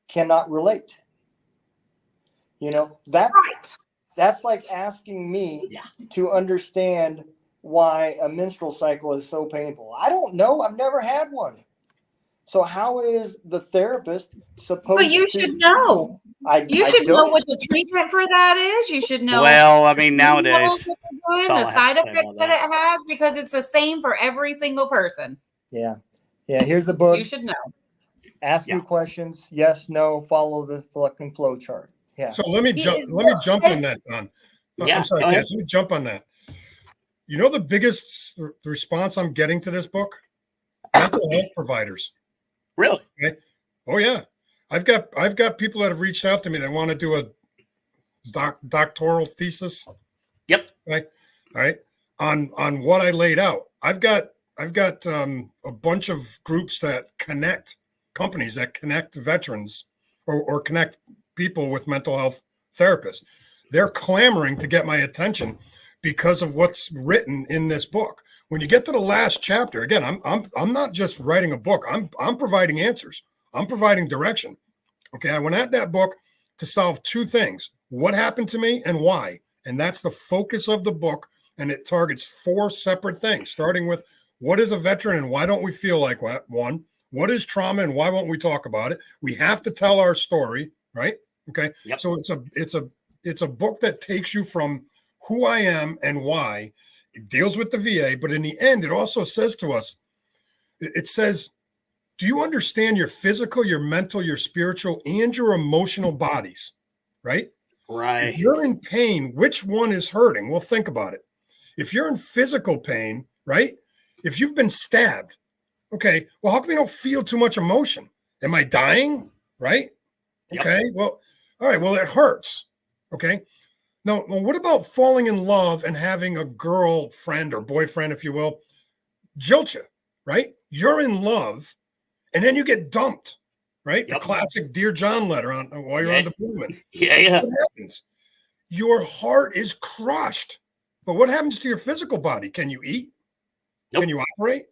S6: cannot relate. You know, that's like asking me to understand why a menstrual cycle is so painful. I don't know. I've never had one. So how is the therapist supposed to?
S4: But you should know. You should know what the treatment for that is. You should know.
S3: Well, I mean, nowadays,
S4: the side effects that it has, because it's the same for every single person.
S6: Yeah. Here's a book.
S4: You should know.
S6: Ask me questions. Yes, no. Follow the fucking flow chart. Yeah.
S5: So let me jump on that, Don.
S3: Yeah,
S5: I'm sorry. Yes, let me jump on that. You know the biggest response I'm getting to this book? Mental health providers.
S3: Really?
S5: Okay. Oh yeah. I've got people that have reached out to me that want to do a doctoral thesis.
S3: Yep.
S5: Right. All right. On what I laid out. I've got a bunch of groups that connect companies that connect veterans or connect people with mental health therapists. They're clamoring to get my attention because of what's written in this book. When you get to the last chapter, again, I'm not just writing a book. I'm providing answers. I'm providing direction. Okay, I went at that book to solve two things: what happened to me and why. And that's the focus of the book. And it targets four separate things, starting with what is a veteran and why don't we feel like one? What is trauma and why won't we talk about it? We have to tell our story, right? Okay.
S3: Yep.
S5: So it's a book that takes you from who I am and why. It deals with the VA, but in the end, it also says to us, it says, do you understand your physical, your mental, your spiritual, and your emotional bodies? Right?
S3: Right.
S5: If you're in pain, which one is hurting? Well, think about it. If you're in physical pain, right? If you've been stabbed, okay, well, how come you don't feel too much emotion? Am I dying? Right?
S3: Yep.
S5: Okay, well, all right, well, it hurts. Okay. Now, what about falling in love and having a girlfriend or boyfriend, if you will, jilt you, right? You're in love and then you get dumped, right?
S3: Yep.
S5: The classic Dear John letter while you're on deployment.
S3: Yeah.
S5: What happens? Your heart is crushed. But what happens to your physical body? Can you eat?
S3: Nope.
S5: Can you operate?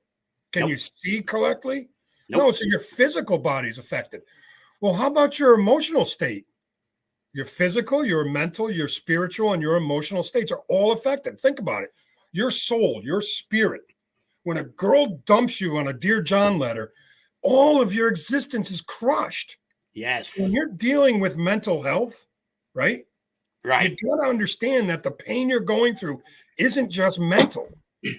S5: Can
S3: Nope.
S5: you see correctly?
S3: Nope.
S5: No, so your physical body is affected. Well, how about your emotional state? Your physical, your mental, your spiritual, and your emotional states are all affected. Think about it. Your soul, your spirit. When a girl dumps you on a Dear John letter, all of your existence is crushed.
S3: Yes.
S5: When you're dealing with mental health, right?
S3: Right.
S5: You got to understand that the pain you're going through isn't just mental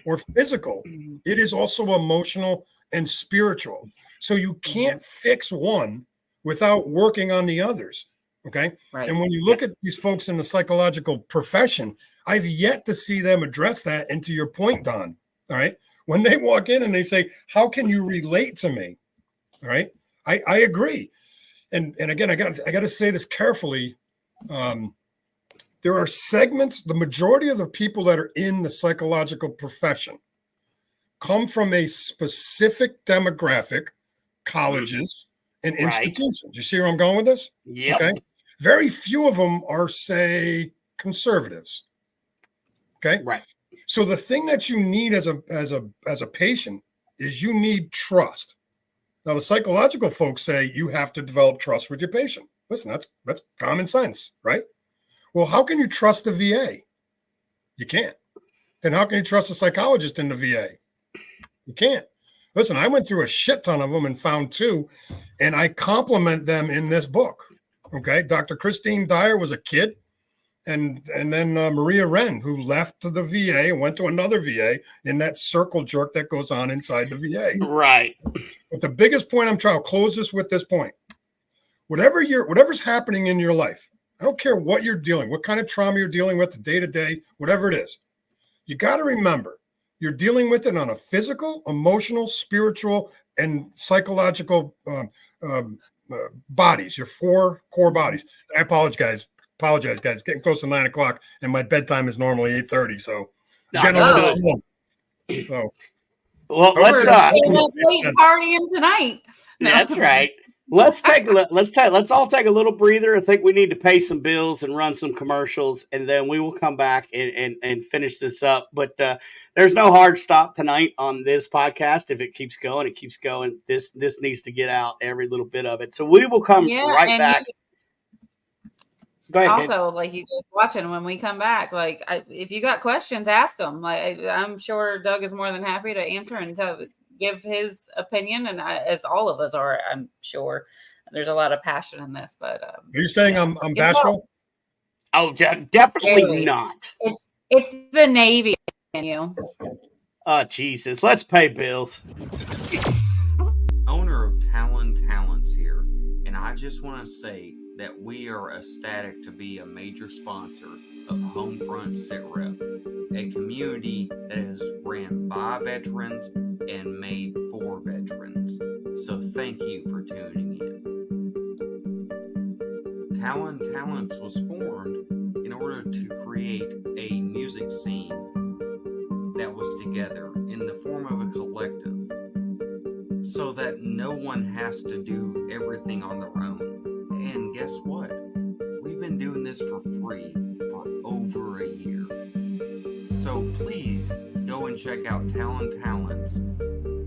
S5: or physical. It is also emotional and spiritual. So you can't fix one without working on the others. Okay.
S4: Right.
S5: And when you look at these folks in the psychological profession, I've yet to see them address that. And to your point, Don, all right, when they walk in and they say, how can you relate to me? All right. I agree. And again, I got to say this carefully. There are segments, the majority of the people that are in the psychological profession come from a specific demographic, colleges and institutions. You see where I'm going with this?
S3: Yeah.
S5: Okay. Very few of them are, say, conservatives. Okay.
S3: Right.
S5: So the thing that you need as a patient is you need trust. Now, the psychological folks say you have to develop trust with your patient. Listen, that's common sense, right? Well, how can you trust the VA? You can't. Then how can you trust a psychologist in the VA? You can't. Listen, I went through a shit ton of them and found two, and I compliment them in this book. Okay, Dr. Christine Dyer was a kid, and then Maria Wren, who left to the VA and went to another VA in that circle jerk that goes on inside the VA.
S3: Right.
S5: But the biggest point I'll close this with this point. whatever's happening in your life, I don't care what you're dealing, what kind of trauma you're dealing with, the day to day, whatever it is, you got to remember you're dealing with it on a physical, emotional, spiritual, and psychological bodies, your 4 core bodies. I apologize, guys. It's getting close to 9:00, and my bedtime is normally 8:30. So you're getting a little slow. So,
S3: well, let's
S4: late partying tonight. No.
S3: That's right. Let's all take a little breather. I think we need to pay some bills and run some commercials, and then we will come back and finish this up. But there's no hard stop tonight on this podcast. If it keeps going, it keeps going. This needs to get out, every little bit of it. So we will come right back. Go ahead,
S4: also, like you guys watching, when we come back, like if you got questions, ask them. Like I'm sure Doug is more than happy to answer and give his opinion, and as all of us are, I'm sure. There's a lot of passion in this, but are
S5: you saying I'm bashful?
S3: Oh, definitely not.
S4: It's the Navy in you.
S3: Oh, Jesus. Let's pay bills.
S7: Owner of Talents here, and I just want to say that we are ecstatic to be a major sponsor of HomeFront Sitrep, a community that is ran by veterans and made for veterans. So thank you for tuning in. Talents was formed in order to create a music scene that was together in the form of a collective, so that no one has to do everything on their own. And guess what? We've been doing this for free for over a year. So please go and check out Talents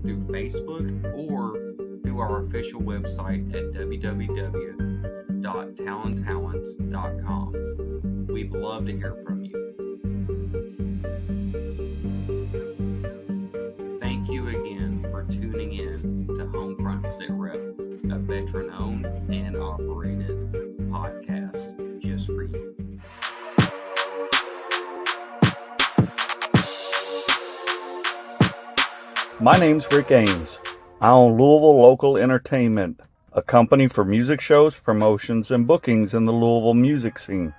S7: through Facebook or through our official website at www.talenttalents.com. We'd love to hear from you. Thank you again for tuning in to HomeFront Sitrep, a veteran-owned and operated podcast just for you.
S8: My name's Rick Ames. I own Louisville Local Entertainment, a company for music shows, promotions, and bookings in the Louisville music scene.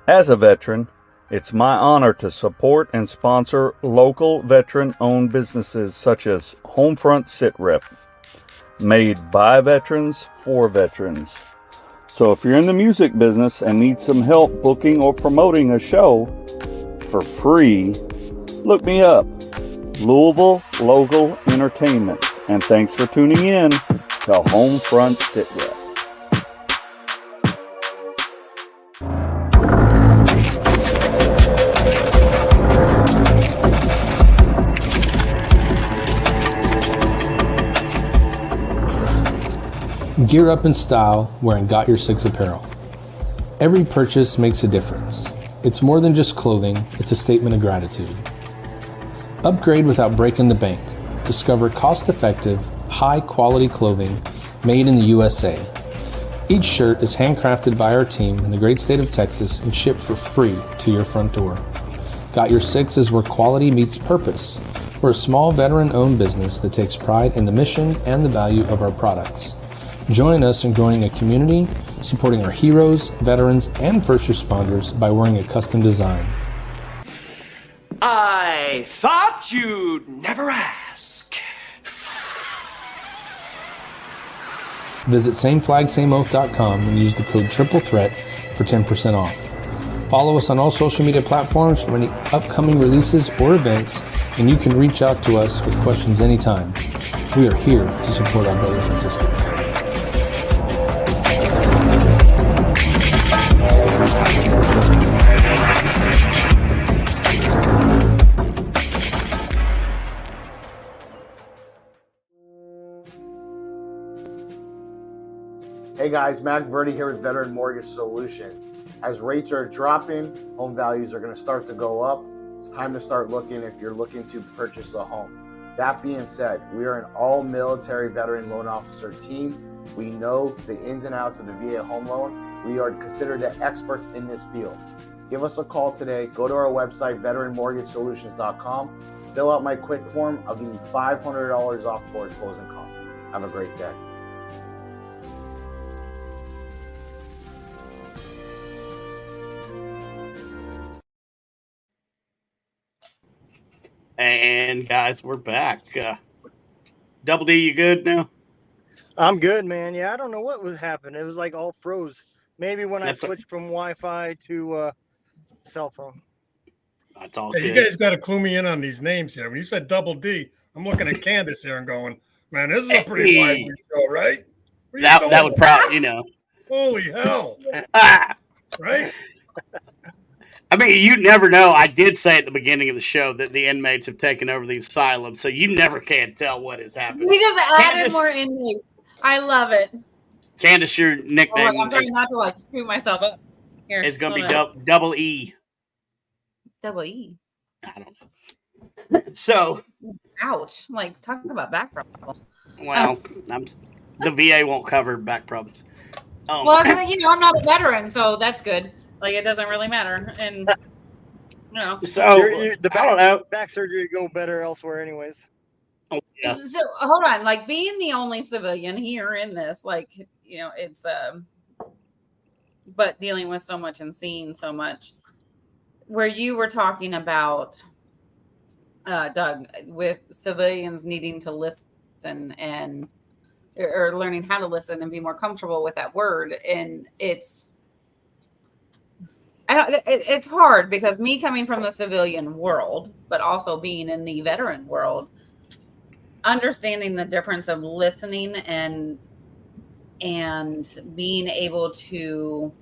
S8: As a veteran, it's my honor to support and sponsor local veteran-owned businesses such as HomeFront Sitrep, made by veterans for veterans. So if you're in the music business and need some help booking or promoting a show for free, look me up. Louisville Local Entertainment. And thanks for tuning in to HomeFront Sitrep.
S9: Gear up in style wearing Got Your Six apparel. Every purchase makes a difference. It's more than just clothing, it's a statement of gratitude. Upgrade without breaking the bank. Discover cost-effective, high-quality clothing made in the USA. Each shirt is handcrafted by our team in the great state of Texas and shipped for free to your front door. Got Your Six is where quality meets purpose. We're a small veteran-owned business that takes pride in the mission and the value of our products. Join us in growing a community, supporting our heroes, veterans, and first responders by wearing a custom design.
S10: I thought you'd never ask.
S9: Visit sameflagsameoath.com and use the code TRIPLETHREAT for 10% off. Follow us on all social media platforms for any upcoming releases or events, and you can reach out to us with questions anytime. We are here to support our brothers and sisters.
S11: Hey guys, Matt Verdi here with Veteran Mortgage Solutions. As rates are dropping, home values are going to start to go up. It's time to start looking if you're looking to purchase a home. That being said, we are an all-military veteran loan officer team. We know the ins and outs of the VA home loan. We are considered the experts in this field. Give us a call today. Go to our website, veteranmortgagesolutions.com. Fill out my quick form. I'll give you $500 off towards closing costs. Have a great day.
S3: And guys, we're back. Double D, you good now?
S6: I'm good, man. Yeah, I don't know what was happening. It was like all froze. Maybe when I switched from Wi-Fi to cell phone.
S3: That's all
S5: Hey,
S3: good.
S5: you guys got to clue me in on these names here. When you said Double D, I'm looking at Candace here and going, man, this is a pretty lively show, right?
S3: That would probably,
S5: Holy hell. Right?
S3: I mean, you never know. I did say at the beginning of the show that the inmates have taken over the asylum, so you never can tell what is happening.
S4: We just added more inmates. I love it.
S3: Candace, your nickname
S4: I'm trying not to like screw myself up. Here,
S3: is going to be double E.
S4: Double E.
S3: I don't know. So,
S4: ouch! Like talking about back problems.
S3: Well, the VA won't cover back problems.
S4: Well, I'm not a veteran, so that's good. Like it doesn't really matter, and
S3: So
S6: the back surgery go better elsewhere, anyways.
S3: Oh, yeah.
S4: So hold on, like being the only civilian here in this, like it's but dealing with so much and seeing so much, where you were talking about, Doug, with civilians needing to listen and or learning how to listen and be more comfortable with that word, and it's hard because me coming from the civilian world, but also being in the veteran world, understanding the difference of listening and being able to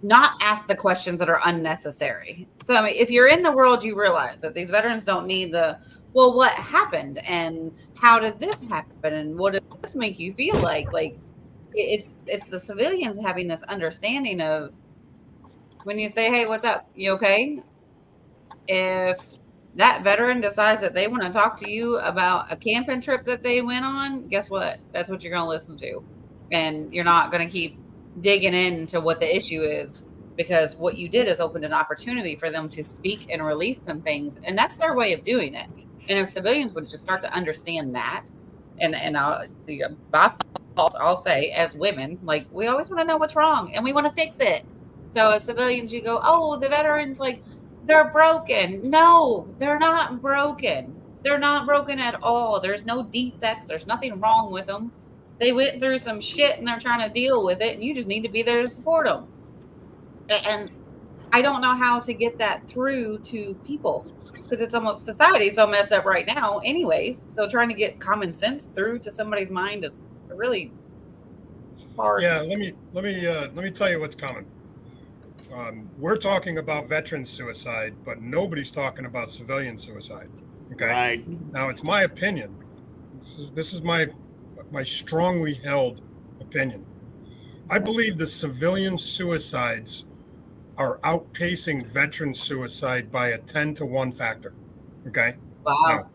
S4: not ask the questions that are unnecessary. So, I mean, if you're in the world, you realize that these veterans don't need well, what happened and how did this happen and what does this make you feel like? Like it's the civilians having this understanding of, when you say, hey, what's up? You okay? If that veteran decides that they want to talk to you about a camping trip that they went on, guess what? That's what you're going to listen to. And you're not going to keep digging into what the issue is, because what you did is opened an opportunity for them to speak and release some things. And that's their way of doing it. And if civilians would just start to understand that, and by default, I'll say as women, like we always want to know what's wrong and we want to fix it. So as civilians, you go, oh, the veterans, like, they're broken. No, they're not broken. They're not broken at all. There's no defects. There's nothing wrong with them. They went through some shit and they're trying to deal with it. And you just need to be there to support them. And I don't know how to get that through to people, because it's almost, society's so messed up right now anyways. So trying to get common sense through to somebody's mind is really hard.
S5: Yeah, let me tell you what's coming. We're talking about veteran suicide, but nobody's talking about civilian suicide. Okay.
S3: Right.
S5: Now, it's my opinion. This is my strongly held opinion. I believe the civilian suicides are outpacing veteran suicide by a 10-to-1 factor. Okay.
S4: Wow.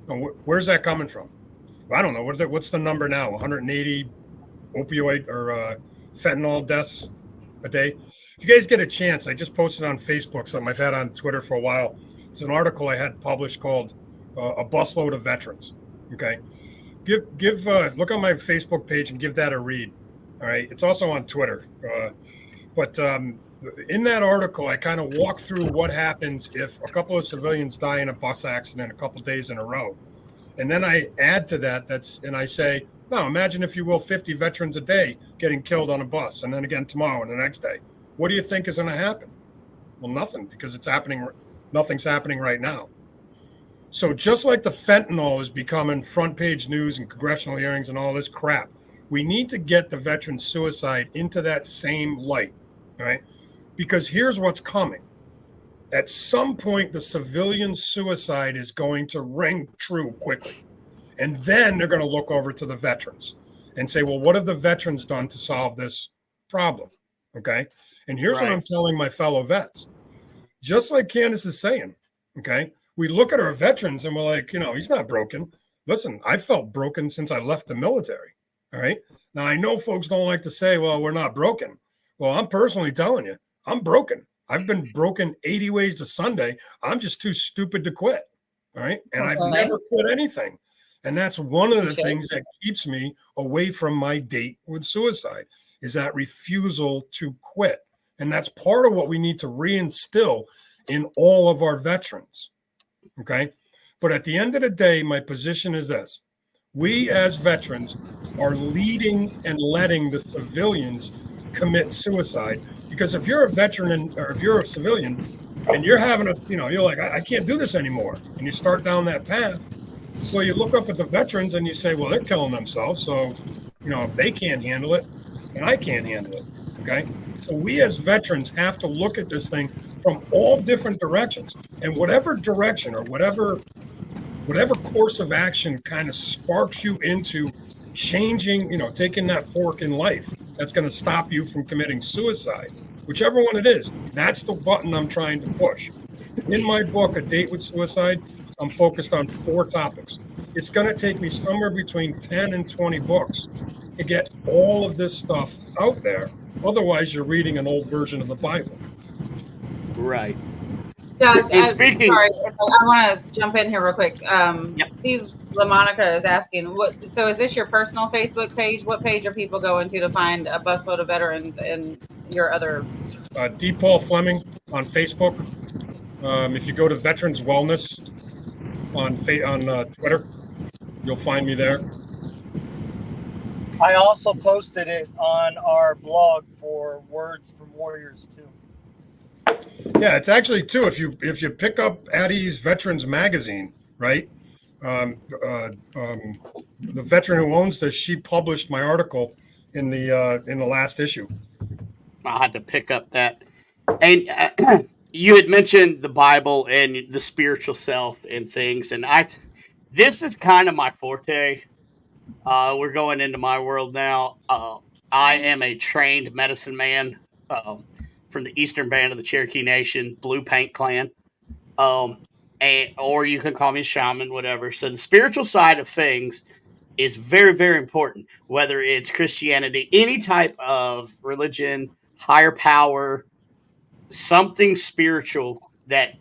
S5: Now, where's that coming from? I don't know. What's the number now? 180 opioid or fentanyl deaths a day. If you guys get a chance, I just posted on Facebook something I've had on Twitter for a while. It's an article I had published called "A Busload of Veterans." Okay, look on my Facebook page and give that a read. All right, it's also on Twitter. But in that article, I kind of walk through what happens if a couple of civilians die in a bus accident a couple days in a row, and then I add to that. And I say, now imagine, if you will, 50 veterans a day getting killed on a bus, and then again tomorrow and the next day. What do you think is going to happen? Well, nothing, because it's happening. Nothing's happening right now. So just like the fentanyl is becoming front page news and congressional hearings and all this crap, we need to get the veteran suicide into that same light, all right? Because here's what's coming. At some point, the civilian suicide is going to ring true quickly. And then they're going to look over to the veterans and say, well, what have the veterans done to solve this problem? Okay. And here's what I'm telling my fellow vets. Just like Candace is saying, okay, we look at our veterans and we're like, he's not broken. Listen, I felt broken since I left the military. All right. Now, I know folks don't like to say, well, we're not broken. Well, I'm personally telling you, I'm broken. I've been broken 80 ways to Sunday. I'm just too stupid to quit. All right. And I've never quit anything. And that's one of the things that keeps me away from my date with suicide, is that refusal to quit. And that's part of what we need to reinstill in all of our veterans. Okay. But at the end of the day, my position is this. We as veterans are leading and letting the civilians commit suicide, because if you're a veteran or if you're a civilian and you're having you're like, I can't do this anymore. And you start down that path. Well, you look up at the veterans and you say, well, they're killing themselves. So, if they can't handle it, then I can't handle it. Okay. So we as veterans have to look at this thing from all different directions, and whatever direction or whatever course of action kind of sparks you into changing, taking that fork in life that's going to stop you from committing suicide, whichever one it is, that's the button I'm trying to push. In my book, A Date with Suicide, I'm focused on 4 topics. It's going to take me somewhere between 10 and 20 books to get all of this stuff out there. Otherwise, you're reading an old version of the Bible.
S3: Right.
S4: Doug,
S3: And speaking,
S4: sorry, I want to jump in here real quick. Steve LaMonica is asking, so is this your personal Facebook page? What page are people going to find a busload of veterans and your other?
S5: D. Paul Fleming on Facebook. If you go to Veterans Wellness on Twitter, you'll find me there.
S6: I also posted it on our blog for Words from Warriors too.
S5: Yeah, it's actually too. If you pick up Addie's Veterans Magazine, right? The veteran who owns this, she published my article in the last issue.
S3: I had to pick up that. And you had mentioned the Bible and the spiritual self and things, and this is kind of my forte. We're going into my world now. I am a trained medicine man from the Eastern Band of the Cherokee Nation, Blue Paint Clan, or you can call me a shaman, whatever. So the spiritual side of things is very, very important. Whether it's Christianity, any type of religion, higher power, something spiritual that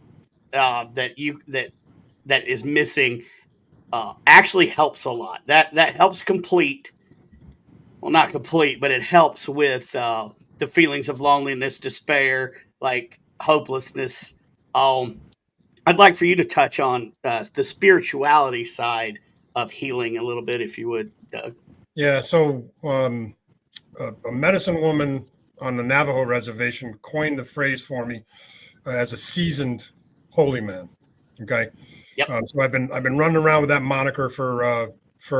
S3: is missing. Actually helps a lot. That helps complete. Well, not complete, but it helps with the feelings of loneliness, despair, like hopelessness. I'd like for you to touch on the spirituality side of healing a little bit, if you would, Doug.
S5: Yeah. So a medicine woman on the Navajo reservation coined the phrase for me as a seasoned holy man. Okay.
S3: Yep.
S5: So I've been running around with that moniker for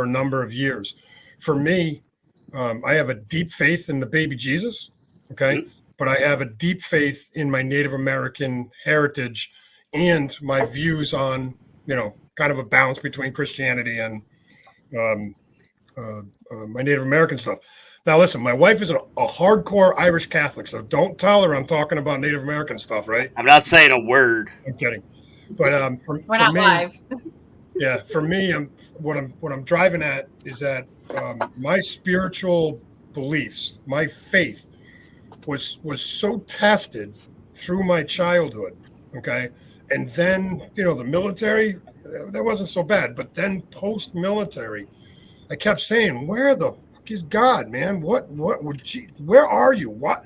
S5: a number of years. For me, I have a deep faith in the baby Jesus, okay, mm-hmm. But I have a deep faith in my Native American heritage and my views on, kind of a balance between Christianity and my Native American stuff. Now, listen, my wife is a hardcore Irish Catholic, so don't tell her I'm talking about Native American stuff, right?
S3: I'm not saying a word.
S5: I'm kidding. But for
S4: not
S5: me,
S4: live.
S5: Yeah, for me, what I'm driving at is that my spiritual beliefs, my faith, was so tested through my childhood. Okay, and then the military, that wasn't so bad, but then post-military, I kept saying, "Where the fuck is God, man? What would you? Where are you? What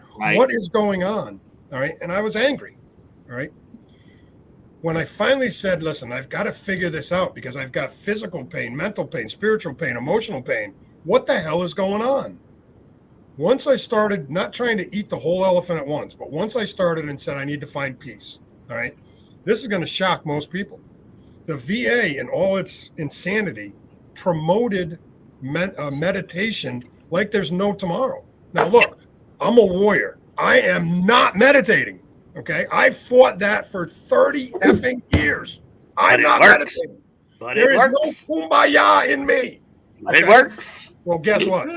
S5: is going on?" All right, and I was angry. All right. When I finally said, listen, I've got to figure this out because I've got physical pain, mental pain, spiritual pain, emotional pain. What the hell is going on? Once I started not trying to eat the whole elephant at once, but once I started and said, I need to find peace. All right. This is going to shock most people. The VA and all its insanity promoted meditation like there's no tomorrow. Now, look, I'm a warrior. I am not meditating. Okay, I fought that for 30 effing years. I'm not meditating. There is no kumbaya in me.
S3: But it works.
S5: Well, guess what?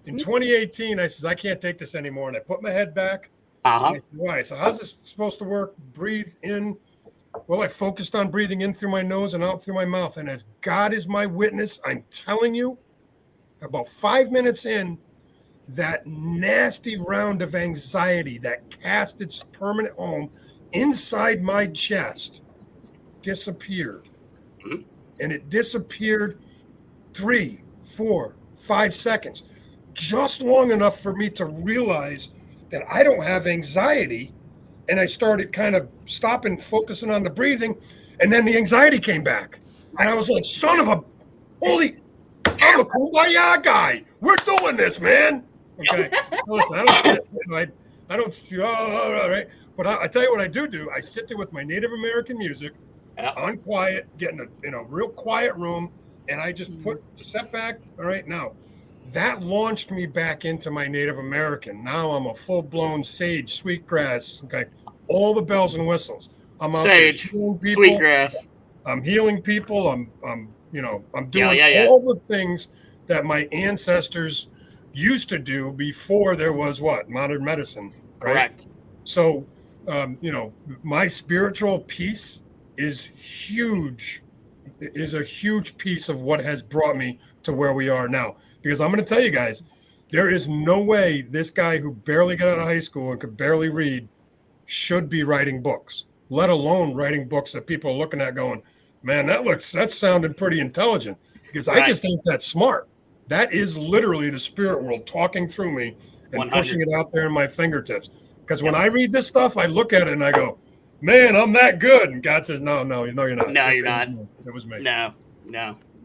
S5: In 2018, I said, I can't take this anymore. And I put my head back.
S3: Uh-huh.
S5: I said, why? So how's this supposed to work? Breathe in. Well, I focused on breathing in through my nose and out through my mouth. And as God is my witness, I'm telling you, about 5 minutes in, that nasty round of anxiety that cast its permanent home inside my chest disappeared. Mm-hmm. And it disappeared 3, 4, 5 seconds, just long enough for me to realize that I don't have anxiety. And I started kind of stopping, focusing on the breathing. And then the anxiety came back. And I was like, son of a holy, I'm a kumbaya guy. We're doing this, man. Okay. Listen, I don't sit, I don't, all right. But I tell you what I do. I sit there with my Native American music on quiet, getting in a real quiet room. And I just put the step back. All right. Now, that launched me back into my Native American. Now I'm a full-blown sage, sweetgrass. Okay. All the bells and whistles. I'm out
S3: sage,
S5: there healing people.
S3: sweetgrass.
S5: I'm healing people. I'm doing all the things that my ancestors used to do before there was modern medicine. Right?
S3: Correct.
S5: So, my spiritual piece is huge. It is a huge piece of what has brought me to where we are now. Because I'm going to tell you guys, there is no way this guy who barely got out of high school and could barely read should be writing books, let alone writing books that people are looking at going, man, that's sounding pretty intelligent. Because I just think that's smart. That is literally the spirit world talking through me and
S3: 100.
S5: Pushing it out there in my fingertips. Because when I read this stuff, I look at it and I go, man, I'm that good. And God says, no, you're not.
S3: No, you're not.
S5: It was me.
S3: No.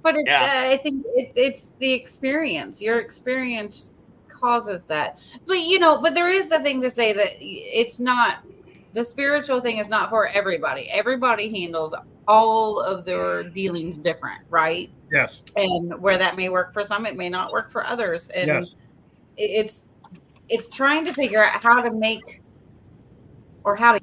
S4: But it's I think it's the experience. Your experience causes that. But there is the thing to say that it's not, the spiritual thing is not for everybody. Everybody handles all of their dealings different, right?
S5: Yes.
S4: And where that may work for some, it may not work for others. And
S5: yes.
S4: It's trying to figure out how to make or how to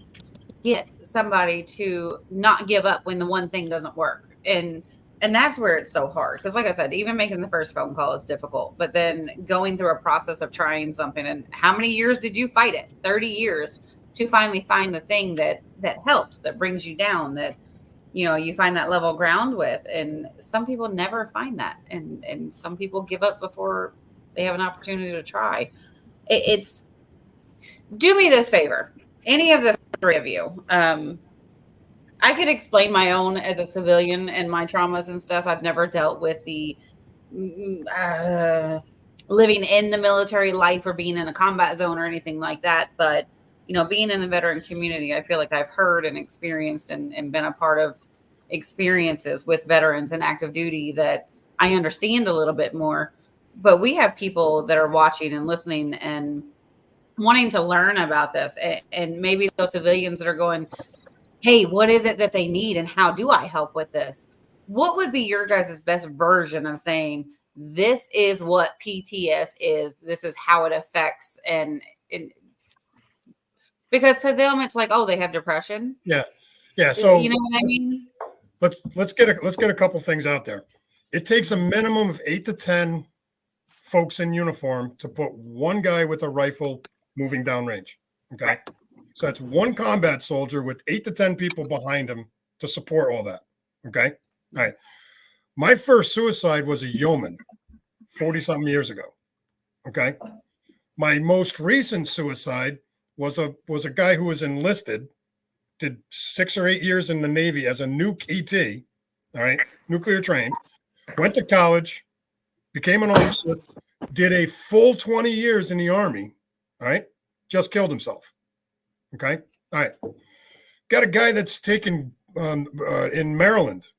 S4: get somebody to not give up when the one thing doesn't work. And that's where it's so hard. Because like I said, even making the first phone call is difficult. But then going through a process of trying something, and how many years did you fight it? 30 years to finally find the thing that helps, that brings you down, that, you find that level ground with. And some people never find that. And some people give up before they have an opportunity to try. It's, do me this favor. Any of the three of you, I could explain my own as a civilian and my traumas and stuff. I've never dealt with the living in the military life or being in a combat zone or anything like that. But, being in the veteran community, I feel like I've heard and experienced and been a part of experiences with veterans and active duty that I understand a little bit more. But we have people that are watching and listening and wanting to learn about this. And maybe those civilians that are going, hey, what is it that they need and how do I help with this? What would be your guys' best version of saying, this is what PTS is, this is how it affects, and because to them it's like, oh, they have depression.
S5: Yeah. So
S4: you know what I mean?
S5: Let's get a couple things out there. It takes a minimum of 8 to 10 folks in uniform to put one guy with a rifle moving downrange. Okay. So that's one combat soldier with 8 to 10 people behind him to support all that. Okay. All right. My first suicide was a yeoman 40-something years ago. Okay. My most recent suicide was a guy who was enlisted, did 6 or 8 years in the Navy as a nuke ET. All right. Nuclear trained, went to college, became an officer, did a full 20 years in the Army. All right. Just killed himself. Okay. All right. Got a guy that's taken in Maryland.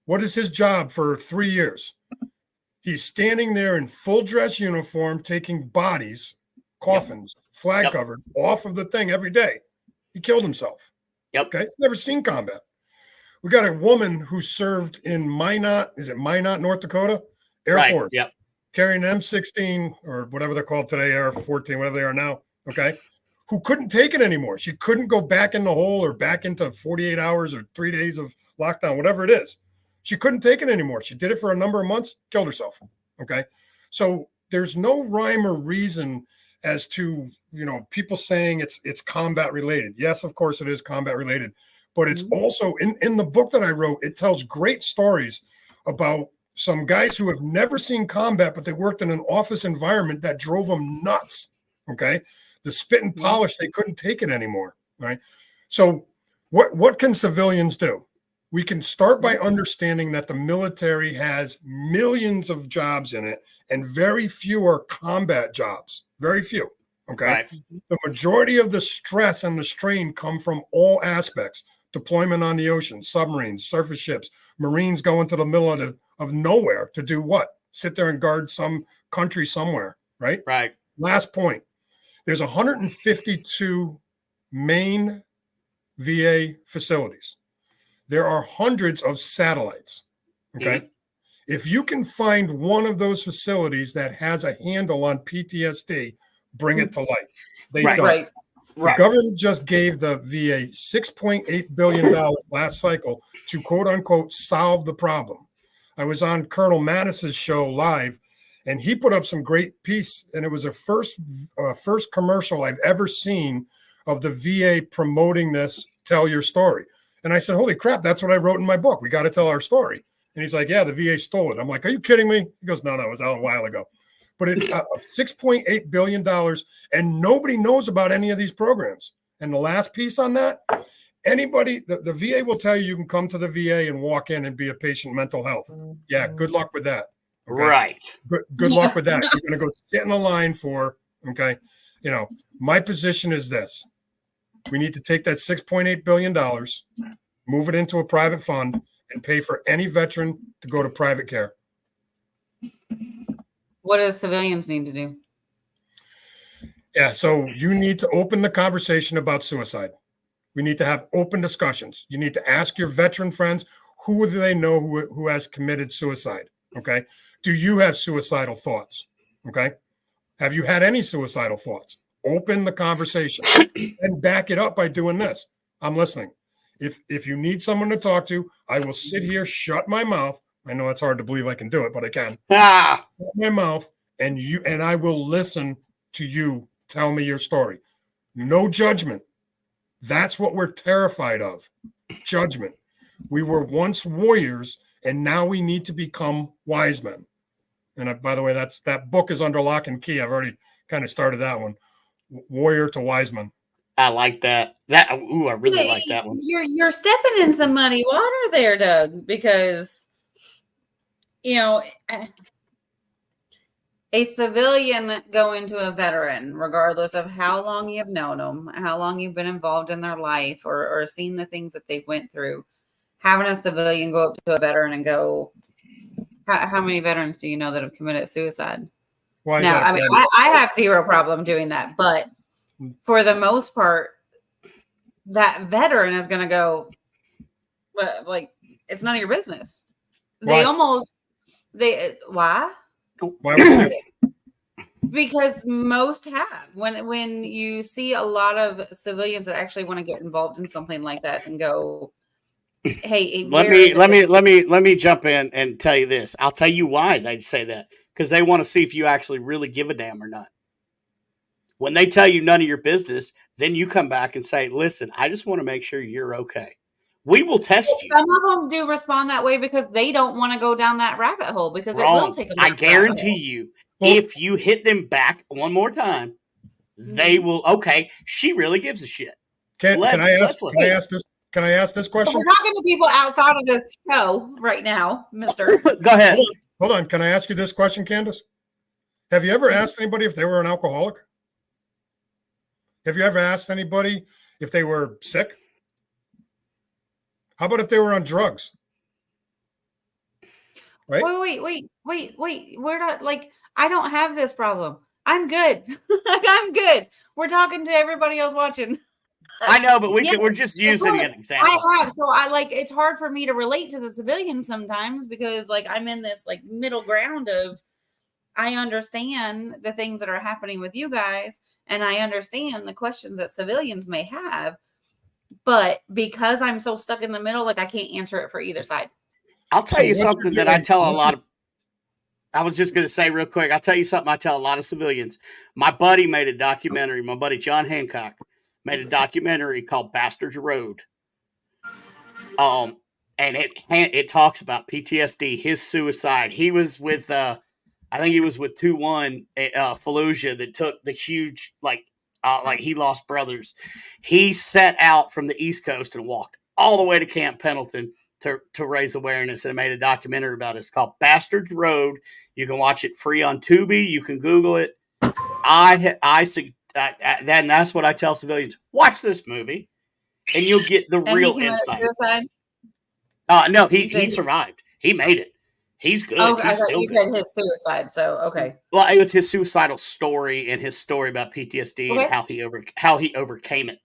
S5: What is his job for 3 years? He's standing there in full dress uniform, taking bodies, coffins, flag covered off of the thing every day. He killed himself.
S3: Yep.
S5: Okay. Never seen combat. We got a woman who served in Minot, North Dakota? Air Force.
S3: Yep.
S5: Carrying an M16 or whatever they're called today, AR-14, whatever they are now. Okay. Who couldn't take it anymore. She couldn't go back in the hole or back into 48 hours or 3 days of lockdown, whatever it is. She couldn't take it anymore. She did it for a number of months, killed herself. Okay. So there's no rhyme or reason as to, people saying it's combat related. Yes, of course it is combat related, but it's also in the book that I wrote, it tells great stories about some guys who have never seen combat, but they worked in an office environment that drove them nuts. Okay. The spit and polish, they couldn't take it anymore. Right. So what can civilians do? We can start by understanding that the military has millions of jobs in it and very few are combat jobs. Very few. Okay. Right. The majority of the stress and the strain come from all aspects, deployment on the ocean, submarines, surface ships, Marines go into the middle of nowhere to do what? Sit there and guard some country somewhere, right?
S3: Right.
S5: Last point. There's 152 main VA facilities. There are hundreds of satellites. Okay. Mm-hmm. If you can find one of those facilities that has a handle on PTSD, bring it to light. They don't.
S4: Right.
S5: The government just gave the VA $6.8 billion last cycle to quote unquote solve the problem. I was on Colonel Mattis's show live, and he put up some great piece, and it was a first commercial I've ever seen of the VA promoting this, tell your story. And I said, holy crap, that's what I wrote in my book. We got to tell our story. And he's like, yeah, the VA stole it. I'm like, are you kidding me? He goes, no, it was out a while ago. But it $6.8 billion, and nobody knows about any of these programs. And the last piece on that, anybody, the VA will tell you can come to the VA and walk in and be a patient mental health. Yeah, good luck with that. Okay? Right. Good luck with that. You're going to go sit in a line for, okay, my position is this. We need to take that $6.8 billion, move it into a private fund, and pay for any veteran to go to private care.
S4: What do civilians need to do?
S5: Yeah, so you need to open the conversation about suicide. We need to have open discussions. You need to ask your veteran friends, who do they know who has committed suicide? Okay. Do you have suicidal thoughts? Okay. Have you had any suicidal thoughts? Open the conversation and back it up by doing this. I'm listening. If you need someone to talk to, I will sit here, shut my mouth. I know it's hard to believe I can do it, but I can. Shut my mouth, and I will listen to you tell me your story. No judgment. That's what we're terrified of. Judgment. We were once warriors, and now we need to become wise men. And by the way, that book is under lock and key. I've already kind of started that one. Warrior to wise man.
S3: I like that. I really like that one.
S4: You're stepping in some muddy water there, Doug, because a civilian going to a veteran, regardless of how long you've known them, how long you've been involved in their life, or seen the things that they've went through, having a civilian go up to a veteran and go, how many veterans do you know that have committed suicide?
S5: Why
S4: now, I mean, I have zero problem doing that, but for the most part, that veteran is going to go, like, it's none of your business. Why? Why?
S5: Why would you?
S4: Because most have. When you see a lot of civilians that actually want to get involved in something like that and go, hey,
S3: let me jump in and tell you this. I'll tell you why they say that. Because they want to see if you actually really give a damn or not. When they tell you none of your business, then you come back and say, listen, I just want to make sure you're okay. We will test you.
S4: Some of them do respond that way because they don't want to go down that rabbit hole because it will take them.
S3: I guarantee you, if you hit them back one more time, they will, okay, she really gives a shit.
S5: Can I ask this question?
S4: So we're talking to people outside of this show right now, Mr.
S3: Go ahead.
S5: Hold on. Can I ask you this question, Candace? Have you ever asked anybody if they were an alcoholic? Have you ever asked anybody if they were sick? How about if they were on drugs? Right?
S4: Wait. We're not I don't have this problem. I'm good. I'm good. We're talking to everybody else watching.
S3: I know, but we're just using an example.
S4: I have. So it's hard for me to relate to the civilians sometimes because I'm in this middle ground of I understand the things that are happening with you guys and I understand the questions that civilians may have, but because I'm so stuck in the middle, I can't answer it for either side.
S3: I'll tell you something that I tell a lot of, I was just going to say real quick. I'll tell you something I tell a lot of civilians. My buddy made a documentary, my buddy John Hancock made a documentary called Bastard's Road. And it talks about PTSD, his suicide. He was with, I think he was with 2-1 Fallujah that took the huge, he lost brothers. He set out from the East Coast and walked all the way to Camp Pendleton to raise awareness and made a documentary about it. It's called Bastard's Road. You can watch it free on Tubi. You can Google it. Then that's what I tell civilians. Watch this movie. and you'll get the
S4: And he
S3: real
S4: committed
S3: insight.
S4: suicide?
S3: No, he
S4: You said-
S3: survived. He made it. He's good.
S4: Oh, I
S3: He's
S4: thought
S3: still
S4: you
S3: good.
S4: said his suicide. So okay.
S3: Well, it was his suicidal story and his story about PTSD
S4: Okay.
S3: and how he overcame it.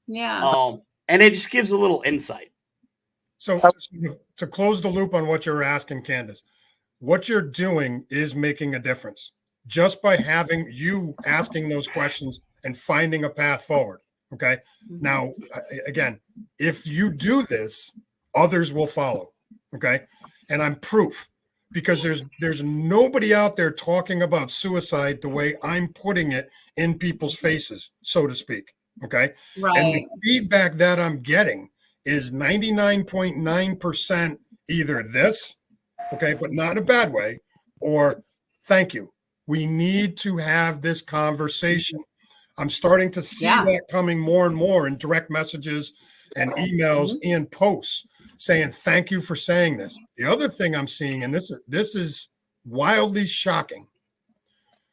S4: Yeah.
S3: And it just gives a little insight.
S5: So to close the loop on what you're asking, Candace, what you're doing is making a difference just by having you asking those questions and finding a path forward. Okay. Now, again, if you do this, others will follow. Okay. And I'm proof, because there's nobody out there talking about suicide the way I'm putting it in people's faces, so to speak. Okay.
S4: Right.
S5: And the feedback that I'm getting is 99.9% either this, okay, but not in a bad way, or thank you. We need to have this conversation. I'm starting to see that coming more and more in direct messages and emails and posts saying, thank you for saying this. The other thing I'm seeing, and this is wildly shocking,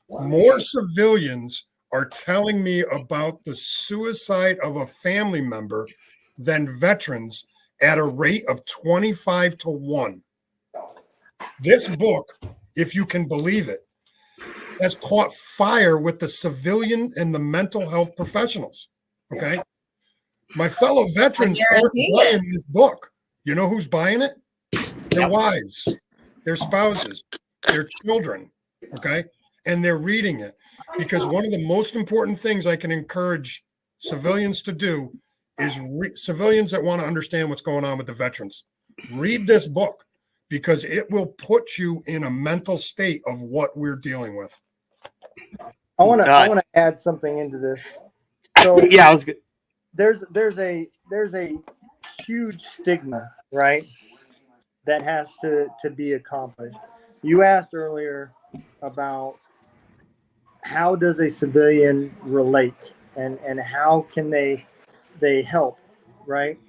S5: more civilians are telling me about the suicide of a family member than veterans at a rate of 25-1. This book, if you can believe it, has caught fire with the civilian and the mental health professionals. Okay. My fellow veterans aren't buying this book. You know who's buying it? Their wives, their spouses, their children. Okay. And they're reading it, because one of the most important things I can encourage civilians to do is civilians that want to understand what's going on with the veterans, read this book, because it will put you in a mental state of what we're dealing with.
S6: I want to add something into this. So
S3: yeah, I was good.
S6: There's a huge stigma, right, that has to be accomplished. You asked earlier about how does a civilian relate, and how can they help, right?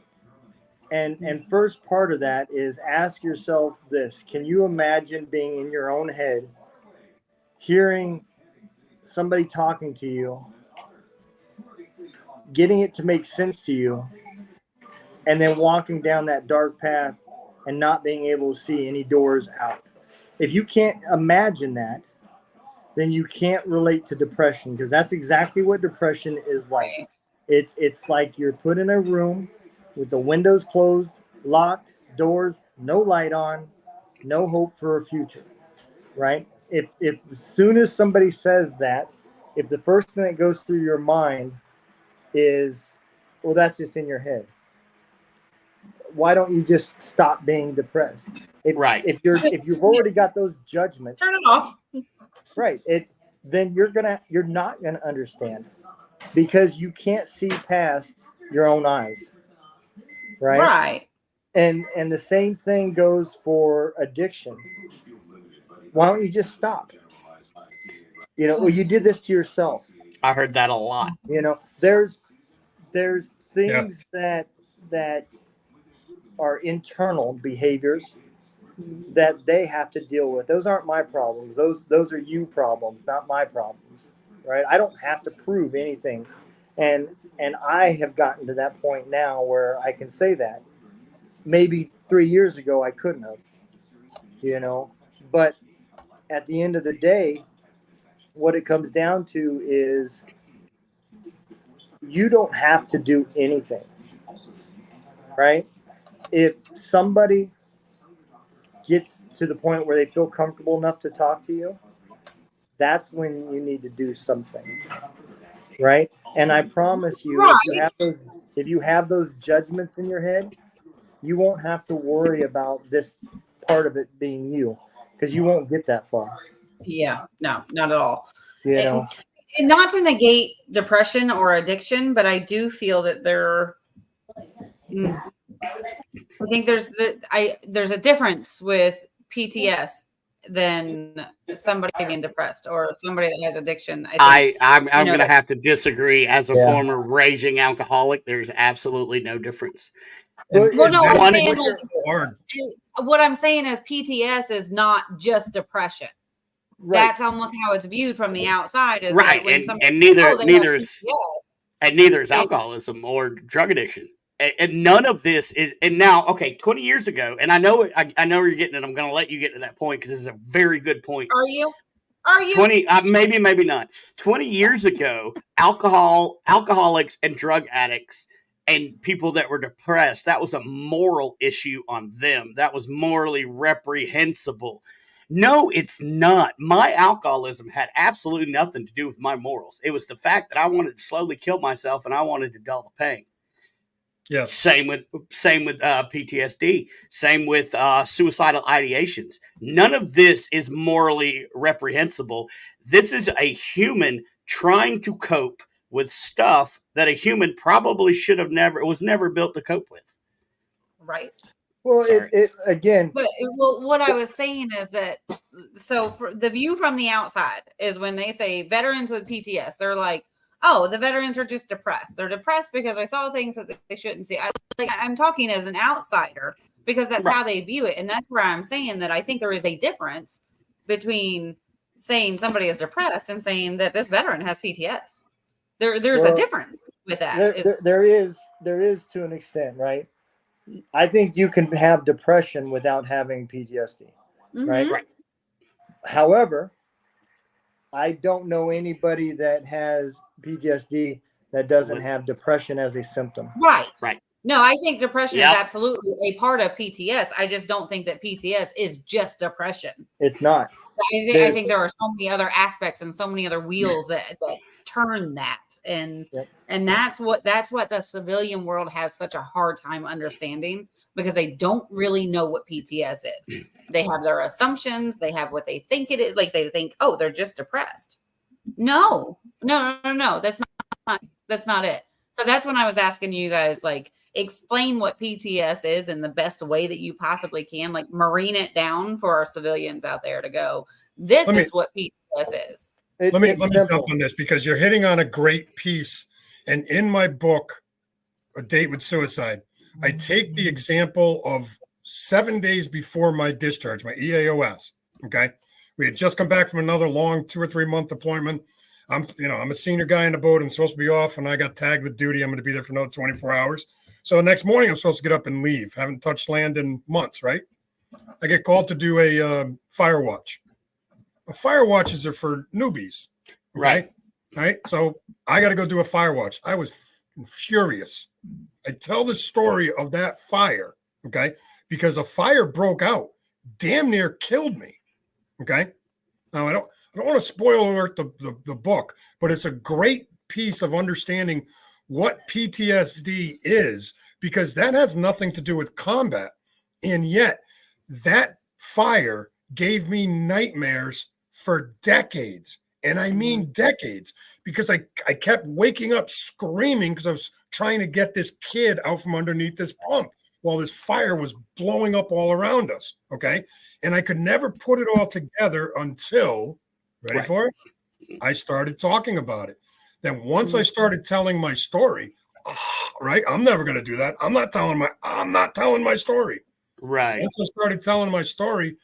S6: And first part of that is ask yourself this: can you imagine being in your own head, hearing somebody talking to you, getting it to make sense to you, and then walking down that dark path and not being able to see any doors out? If you can't imagine that, then you can't relate to depression, because that's exactly what depression is like. It's like you're put in a room with the windows closed, locked, doors, no light on, no hope for a future, right? If as soon as somebody says that, if the first thing that goes through your mind is, well, that's just in your head, why don't you just stop being depressed? If you've already got those judgments,
S4: turn it off.
S6: Right. Then you're not gonna understand, because you can't see past your own eyes. Right.
S4: Right.
S6: And the same thing goes for addiction. Why don't you just stop? Well, you did this to yourself.
S3: I heard that a lot.
S6: There's things that are internal behaviors that they have to deal with. Those aren't my problems. Those are you problems, not my problems, right? I don't have to prove anything, and I have gotten to that point now where I can say that. Maybe 3 years ago I couldn't have, but at the end of the day, what it comes down to is you don't have to do anything, right? If somebody gets to the point where they feel comfortable enough to talk to you, that's when you need to do something, right? And I promise you, if you have those judgments in your head, you won't have to worry about this part of it being you, because you won't get that far.
S4: Yeah, no, not at all.
S6: And
S4: not to negate depression or addiction, but I do feel that I think there's a difference with PTS than somebody being depressed or somebody that has addiction.
S3: I'm going to have to disagree. As a former raging alcoholic, there's absolutely no difference.
S4: Well, no, I'm saying what I'm saying is PTS is not just depression. Right. That's almost how it's viewed from the outside. Is
S3: right,
S4: that when
S3: and neither is. and neither is alcoholism or drug addiction. And none of this is. And now, okay, 20 years ago, and I know I know where you're getting it. I'm going to let you get to that point because this is a very good point.
S4: Are you? Are you?
S3: 20, maybe not. 20 years ago, alcoholics and drug addicts and people that were depressed, that was a moral issue on them. That was morally reprehensible. No, it's not. My alcoholism had absolutely nothing to do with my morals. It was the fact that I wanted to slowly kill myself and I wanted to dull the pain.
S5: Yes.
S3: Same with PTSD. Same with suicidal ideations. None of this is morally reprehensible. This is a human trying to cope with stuff that a human probably was never built to cope with.
S4: Right.
S6: Well, it again.
S4: But what I was saying is that, so for the view from the outside is when they say veterans with PTS, they're like, oh, the veterans are just depressed. They're depressed because I saw things that they shouldn't see. I'm talking as an outsider because that's how they view it. And that's where I'm saying that I think there is a difference between saying somebody is depressed and saying that this veteran has PTS. There's a difference with that.
S6: There is to an extent, right? I think you can have depression without having PTSD, right? However, I don't know anybody that has PTSD that doesn't have depression as a symptom.
S4: Right. No, I think depression is absolutely a part of PTS. I just don't think that PTS is just depression.
S6: It's not.
S4: I think there are so many other aspects and so many other wheels that turn that. And that's what the civilian world has such a hard time understanding because they don't really know what PTS is. They have their assumptions. They have what they think it is. Like they think, oh, they're just depressed. No. That's not it. So that's when I was asking you guys, like, explain what PTS is in the best way that you possibly can, like marine it down for our civilians out there to go, this is what PTS is.
S5: Let me jump on this because you're hitting on a great piece. And in my book, A Date with Suicide, I take the example of 7 days before my discharge, my EAOS. Okay. We had just come back from another long 2 or 3 month deployment. I'm a senior guy in the boat. I'm supposed to be off and I got tagged with duty. I'm going to be there for another 24 hours. So the next morning I'm supposed to get up and leave. Haven't touched land in months, right? I get called to do a fire watch. Fire watches are for newbies. Right. So I got to go do a fire watch. I was furious. I tell the story of that fire. Okay. Because a fire broke out, damn near killed me. Okay. Now I don't want to spoil alert the book, but it's a great piece of understanding what PTSD is, because that has nothing to do with combat. And yet that fire gave me nightmares for decades. And I mean decades, because I kept waking up screaming because I was trying to get this kid out from underneath this pump while this fire was blowing up all around us. Okay. And I could never put it all together until, ready for it? I started talking about it. Then once I started telling my story, right? I'm never going to do that. I'm not telling my story.
S3: Right.
S5: Once I started telling my story,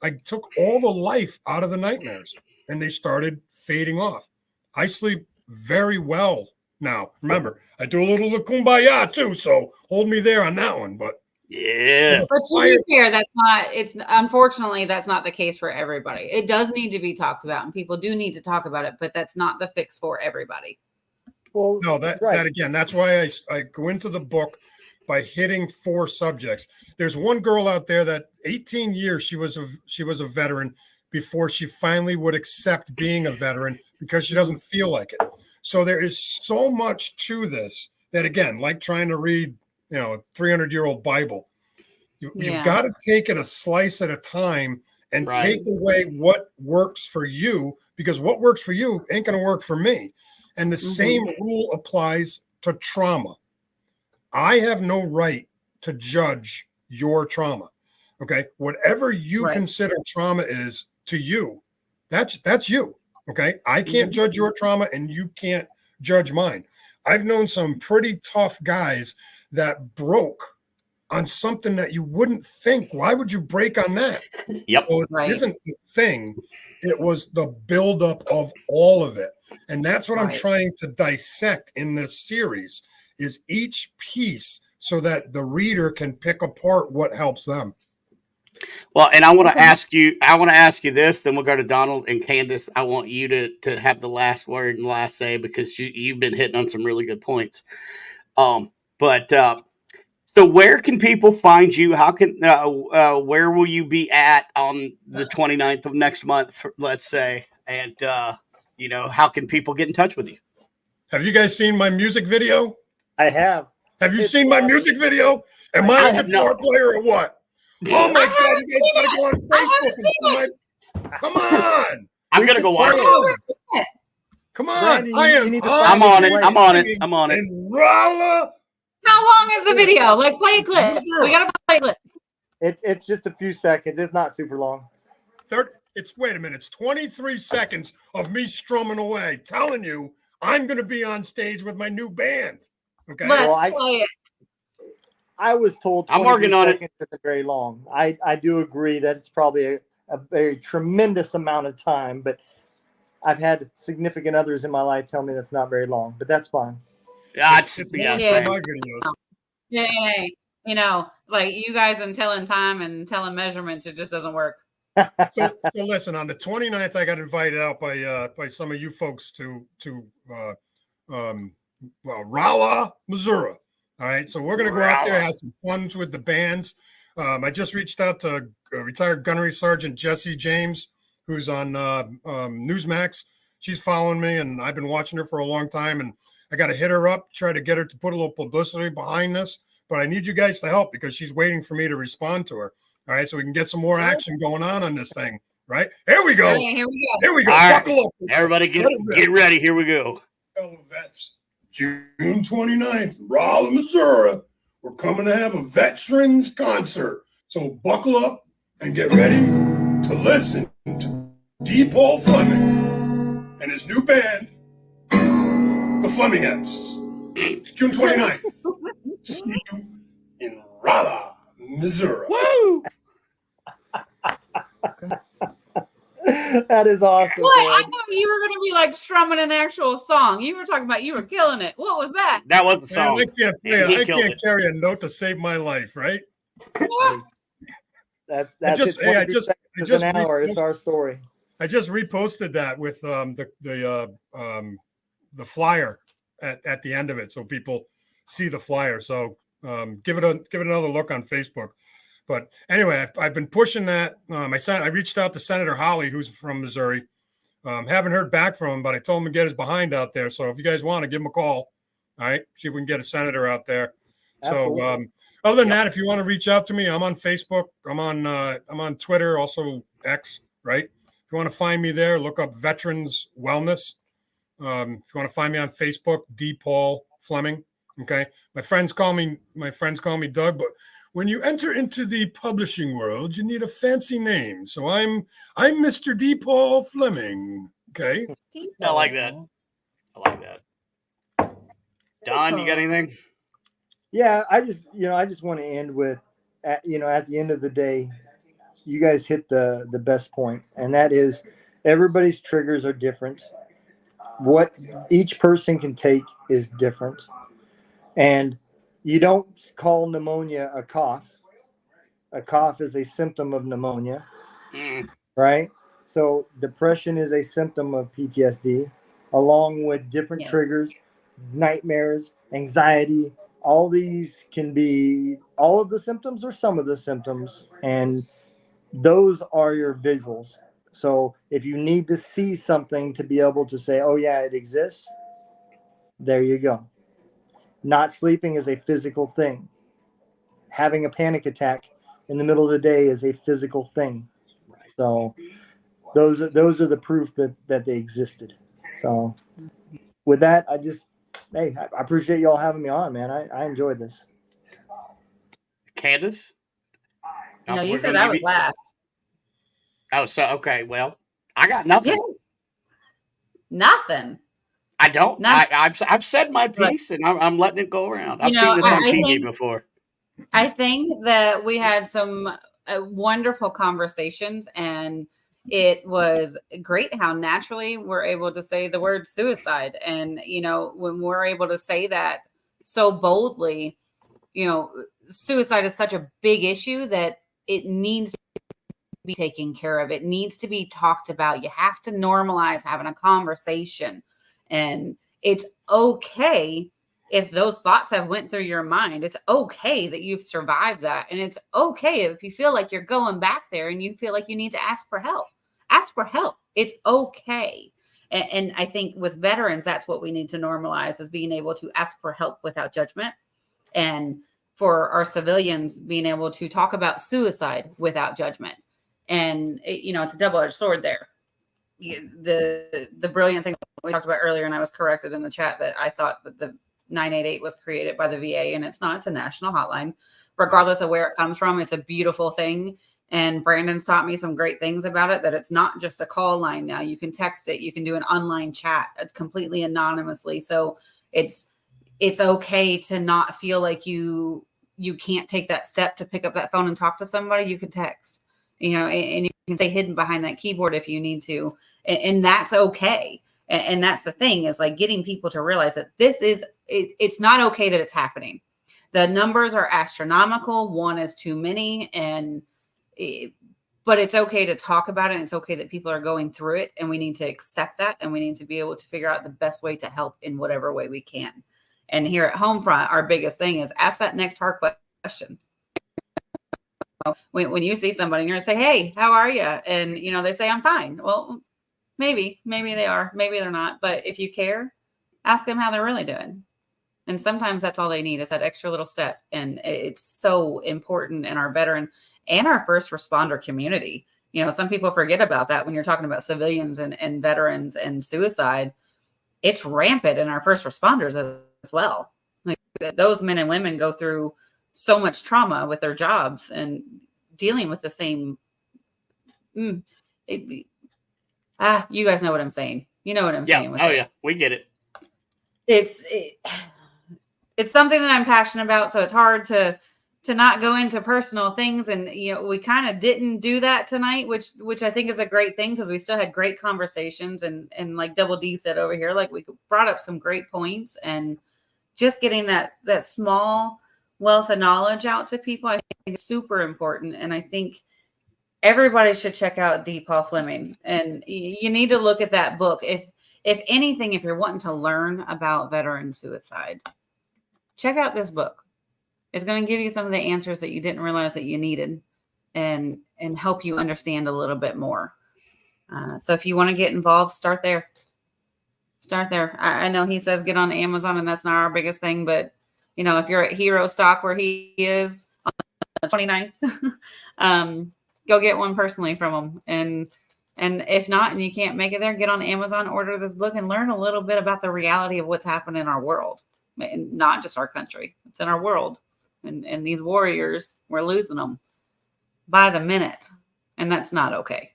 S5: I took all the life out of the nightmares and they started fading off. I sleep very well now. Remember, I do a little kumbaya too, so hold me there on that one. But
S3: yeah.
S4: But to be fair, unfortunately that's not the case for everybody. It does need to be talked about and people do need to talk about it, but that's not the fix for everybody.
S6: Well,
S5: no, that again, that's why I go into the book by hitting 4 subjects. There's one girl out there that 18 years she was a veteran before she finally would accept being a veteran because she doesn't feel like it. So there is so much to this that, again, like trying to read, a 300-year-old Bible, you've got to take it a slice at a time and take away what works for you, because what works for you ain't going to work for me. And the same rule applies to trauma. I have no right to judge your trauma. Okay. Whatever you consider trauma is to you, that's you. Okay. I can't judge your trauma and you can't judge mine. I've known some pretty tough guys that broke on something that you wouldn't think. Why would you break on that?
S3: Yep.
S5: Well, it isn't the thing. It was the buildup of all of it. And that's what I'm trying to dissect in this series is each piece so that the reader can pick apart what helps them.
S3: Well, and I want to ask you this, then we'll go to Donald and Candace. I want you to have the last word and last say because you've been hitting on some really good points. So where can people find you? How can where will you be at on the 29th of next month, let's say? And how can people get in touch with you?
S5: Have you guys seen my music video?
S6: I have.
S5: Have you seen my music video? Am I a guitar player or what? Oh my God! You guys gotta go on Facebook and see my. Come on!
S3: I'm gonna go watch it.
S5: Come on!
S3: I'm on it. I'm on it. I'm on it.
S5: In Rolla.
S4: How long is the video? Like, play a clip. We gotta play a clip.
S6: It's just a few seconds. It's not super long.
S5: Wait a minute. It's 23 seconds of me strumming away, telling you I'm gonna be on stage with my new band. Okay.
S4: Let's play it.
S6: I was told 23
S3: I'm working on it.
S6: isn't very long. I do agree that it's probably a very tremendous amount of time, but I've had significant others in my life tell me that's not very long, but that's fine.
S3: Yeah,
S4: like you guys and telling time and telling measurements, it just doesn't work.
S5: So listen, on the 29th, I got invited out by some of you folks to Rolla, Missouri. All right, so we're going to go out there, have some fun with the bands. I just reached out to retired Gunnery Sergeant Jesse James, who's on Newsmax. She's following me, and I've been watching her for a long time, and I got to hit her up, try to get her to put a little publicity behind this, but I need you guys to help because she's waiting for me to respond to her. All right, so we can get some more action going on this thing, right? Here we go.
S4: Okay, here we go.
S5: Here we go.
S3: All
S5: Buckle
S3: right.
S5: up.
S3: Everybody get ready. Here we go.
S5: Fellow vets. June 29th, Rolla, Missouri. We're coming to have a veterans concert. So buckle up and get ready to listen to D. Paul Fleming and his new band, the Flemingettes. June 29th. See you in Rolla, Missouri.
S3: Woo!
S6: That is awesome.
S4: What? I thought you were going to be like strumming an actual song. You were talking about you were killing it. What was that?
S3: That was the song.
S5: Man, I can't carry a note to save my life, right?
S6: That's
S5: I just
S6: an hour. It's our story.
S5: I just reposted that with the flyer at the end of it, so people see the flyer. So give it another look on Facebook. But anyway, I've been pushing that. I reached out to Senator Holly, who's from Missouri. Haven't heard back from him, but I told him to get his behind out there. So if you guys want to, give him a call. All right, see if we can get a senator out there. Absolutely. So other than that, if you want to reach out to me, I'm on Facebook. I'm on Twitter, also X. Right. If you want to find me there, look up Veterans Wellness. If you want to find me on Facebook, D. Paul Fleming. Okay. My friends call me Doug, but when you enter into the publishing world, you need a fancy name. So I'm Mr. D. Paul Fleming. Okay.
S3: I like that. Don, you got anything?
S6: Yeah, I just want to end with, at the end of the day, you guys hit the best point, and that is everybody's triggers are different. What each person can take is different. And you don't call pneumonia a cough. A cough is a symptom of pneumonia, right? So depression is a symptom of PTSD, along with different triggers, nightmares, anxiety. All these can be all of the symptoms or some of the symptoms, and those are your visuals. So if you need to see something to be able to say, oh yeah, it exists, there you go. Not sleeping is a physical thing. Having a panic attack in the middle of the day is a physical thing. So those are the proof that they existed. So with that, I appreciate y'all having me on, man. I enjoyed this.
S3: Candace?
S4: No, you said I was last.
S3: Oh, so okay. Well, I got nothing.
S4: Yeah. Nothing.
S3: I don't. I've said my piece, and I'm letting it go around. I've seen this on TV before.
S4: I think that we had some wonderful conversations, and it was great how naturally we're able to say the word suicide. And, when we're able to say that so boldly, suicide is such a big issue that it needs to be taken care of. It needs to be talked about. You have to normalize having a conversation. And it's okay if those thoughts have went through your mind. It's okay that you've survived that. And it's okay if you feel like you're going back there and you feel like you need to ask for help. Ask for help. It's okay. And I think with veterans, that's what we need to normalize, is being able to ask for help without judgment. And for our civilians, being able to talk about suicide without judgment. And it's a double-edged sword there. The brilliant thing we talked about earlier, and I was corrected in the chat that I thought that the 988 was created by the VA, and it's not. It's a national hotline. Regardless of where it comes from, it's a beautiful thing. And Brandon's taught me some great things about it, that it's not just a call line now. You can text it. You can do an online chat completely anonymously. So it's okay to not feel like you can't take that step to pick up that phone and talk to somebody. You can text, and you can stay hidden behind that keyboard if you need to. And that's okay. And that's the thing, is like getting people to realize that it's not okay that it's happening. The numbers are astronomical. One is too many. But it's okay to talk about it. And it's okay that people are going through it, and we need to accept that. And we need to be able to figure out the best way to help in whatever way we can. And here at Homefront, our biggest thing is ask that next hard question. When you see somebody and you're going to say, hey, how are you? And, they say, I'm fine. Well, maybe they are, maybe they're not. But if you care, ask them how they're really doing. And sometimes that's all they need, is that extra little step. And it's so important in our veteran and our first responder community. Some people forget about that when you're talking about civilians and veterans and suicide. It's rampant in our first responders as well. Like, those men and women go through so much trauma with their jobs and dealing with the same. You guys know what I'm saying. You know what I'm saying. With this.
S3: Yeah, we get it.
S4: It's something that I'm passionate about, so it's hard to not go into personal things. And we kind of didn't do that tonight, which I think is a great thing, because we still had great conversations, and like Double D said over here, like, we brought up some great points, and just getting that small wealth of knowledge out to people, I think is super important. And I think everybody should check out D. Paul Fleming, and you need to look at that book. If anything, if you're wanting to learn about veteran suicide, check out this book. It's going to give you some of the answers that you didn't realize that you needed, and help you understand a little bit more. So if you want to get involved, start there. I know he says get on Amazon, and that's not our biggest thing, but if you're at Hero Stock where he is on the 29th, go get one personally from him. And if not, and you can't make it there, get on Amazon, order this book, and learn a little bit about the reality of what's happening in our world. And not just our country, it's in our world. And these warriors, we're losing them by the minute, and that's not okay.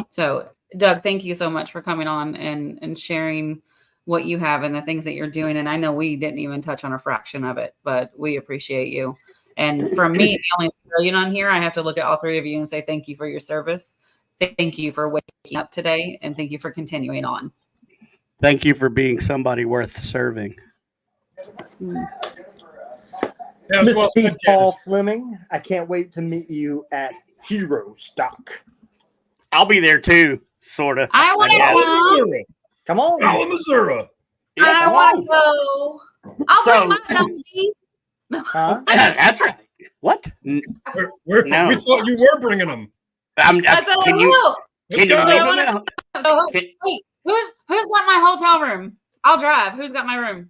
S4: So, Doug, thank you so much for coming on and sharing what you have and the things that you're doing. And I know we didn't even touch on a fraction of it, but we appreciate you. And from me, the only civilian on here, I have to look at all three of you and say thank you for your service. Thank you for waking up today, and thank you for continuing on.
S3: Thank you for being somebody worth serving.
S6: Mr. Paul Fleming, I can't wait to meet you at Hero Stock.
S3: I'll be there too, sort of.
S4: I want to
S6: come on,
S5: Missouri.
S4: I want to go. I'll bring my dummies.
S3: That's right. What?
S5: We thought you were bringing them.
S3: Can you leave them out?
S4: Wait, who's got my hotel room? I'll drive. Who's got my room?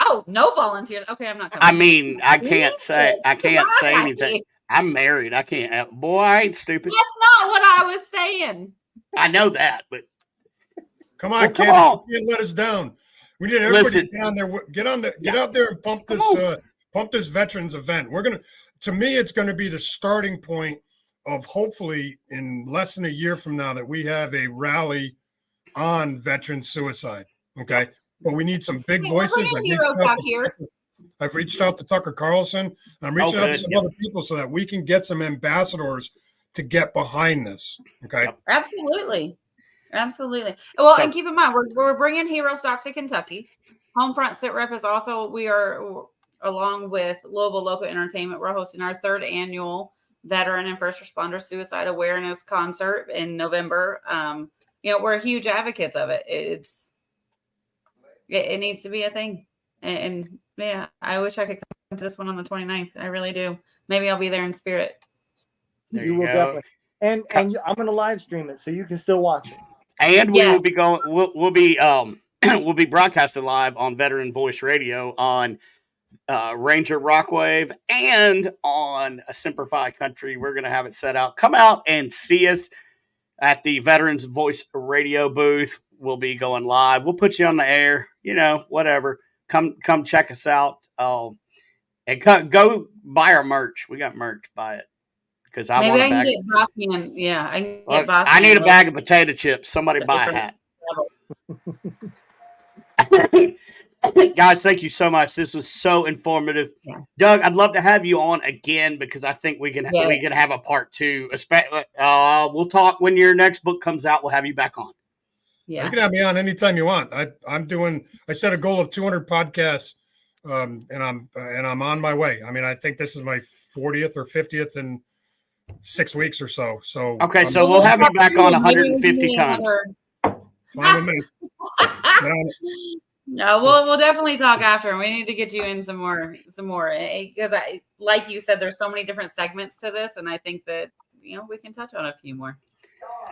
S4: Oh, no volunteers. Okay, I'm not coming.
S3: I mean, I can't say anything. I'm married. I can't. Boy, I ain't stupid.
S4: That's not what I was saying.
S3: I know that, but
S5: come on, Candace, you can't let us down. We need everybody to get on there, get out there and pump this veterans event. To me, it's going to be the starting point of hopefully in less than a year from now that we have a rally on veteran suicide. Okay. But we need some big voices. I've reached out to Tucker Carlson. And I'm reaching out to some other people so that we can get some ambassadors to get behind this. Okay.
S4: Absolutely. Well, and keep in mind, we're bringing Hero Stock to Kentucky. HomeFront Sitrep is also, we are, along with Louisville Local Entertainment, we're hosting our 3rd annual Veteran and First Responder Suicide Awareness Concert in November. We're huge advocates of it. It needs to be a thing. And yeah, I wish I could come to this one on the 29th. I really do. Maybe I'll be there in spirit.
S6: You will definitely. And I'm going to live stream it so you can still watch it.
S3: And we will be going. We'll be we'll be broadcasting live on Veteran Voice Radio on Ranger Rockwave and on a Simplify Country. We're going to have it set out. Come out and see us at the Veterans Voice Radio booth. We'll be going live. We'll put you on the air. Whatever. Come check us out. And go buy our merch. We got merch. Buy it. Because I want a bag.
S4: Get Bosnian. Yeah, I can get Bosnian.
S3: I need a bag of potato chips. Somebody buy a hat. Guys, thank you so much. This was so informative. Yeah. Doug, I'd love to have you on again because I think we can have a part 2. We'll talk when your next book comes out. We'll have you back on.
S5: Yeah, you can have me on anytime you want. I set a goal of 200 podcasts, and I'm on my way. I mean, I think this is my 40th or 50th in 6 weeks or so. So
S3: okay, so we'll have you back on 150 times.
S5: Fine with me.
S4: No, we'll definitely talk after. We need to get you in some more because like you said, there's so many different segments to this, and I think that we can touch on a few more.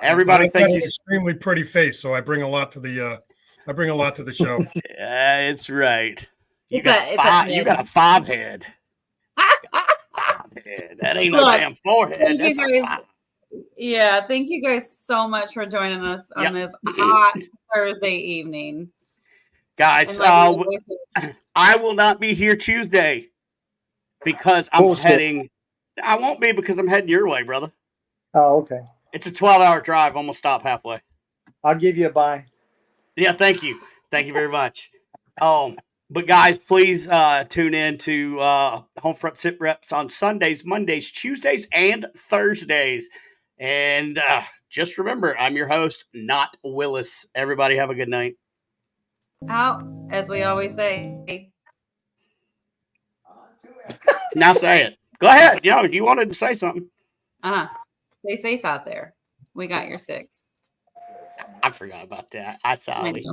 S3: Everybody thinks
S5: an extremely pretty face, so I bring a lot to the show.
S3: It's right. You got a 5 head. That ain't no damn forehead. That's
S4: thank you guys so much for joining us on this hot Thursday evening.
S3: Guys, I will not be here Tuesday because I'm heading. I won't be because I'm heading your way, brother.
S6: Oh, okay.
S3: It's a 12-hour drive. I'm going to stop halfway.
S6: I'll give you a bye.
S3: Yeah, thank you. Thank you very much. But guys, please tune in to HomeFront Sit Reps on Sundays, Mondays, Tuesdays, and Thursdays. And just remember, I'm your host, not Willis. Everybody have a good night.
S4: Out, as we always say.
S3: Now say it. Go ahead. If you wanted to say something.
S4: Stay safe out there. We got your 6.
S3: I forgot about that. I saw it.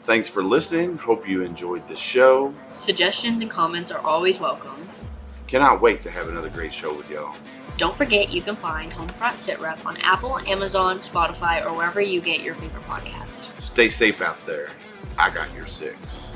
S1: Thanks for listening. Hope you enjoyed the show.
S2: Suggestions and comments are always welcome.
S1: Cannot wait to have another great show with y'all.
S2: Don't forget you can find HomeFront Sitrep on Apple, Amazon, Spotify, or wherever you get your favorite podcast.
S1: Stay safe out there. I got your 6.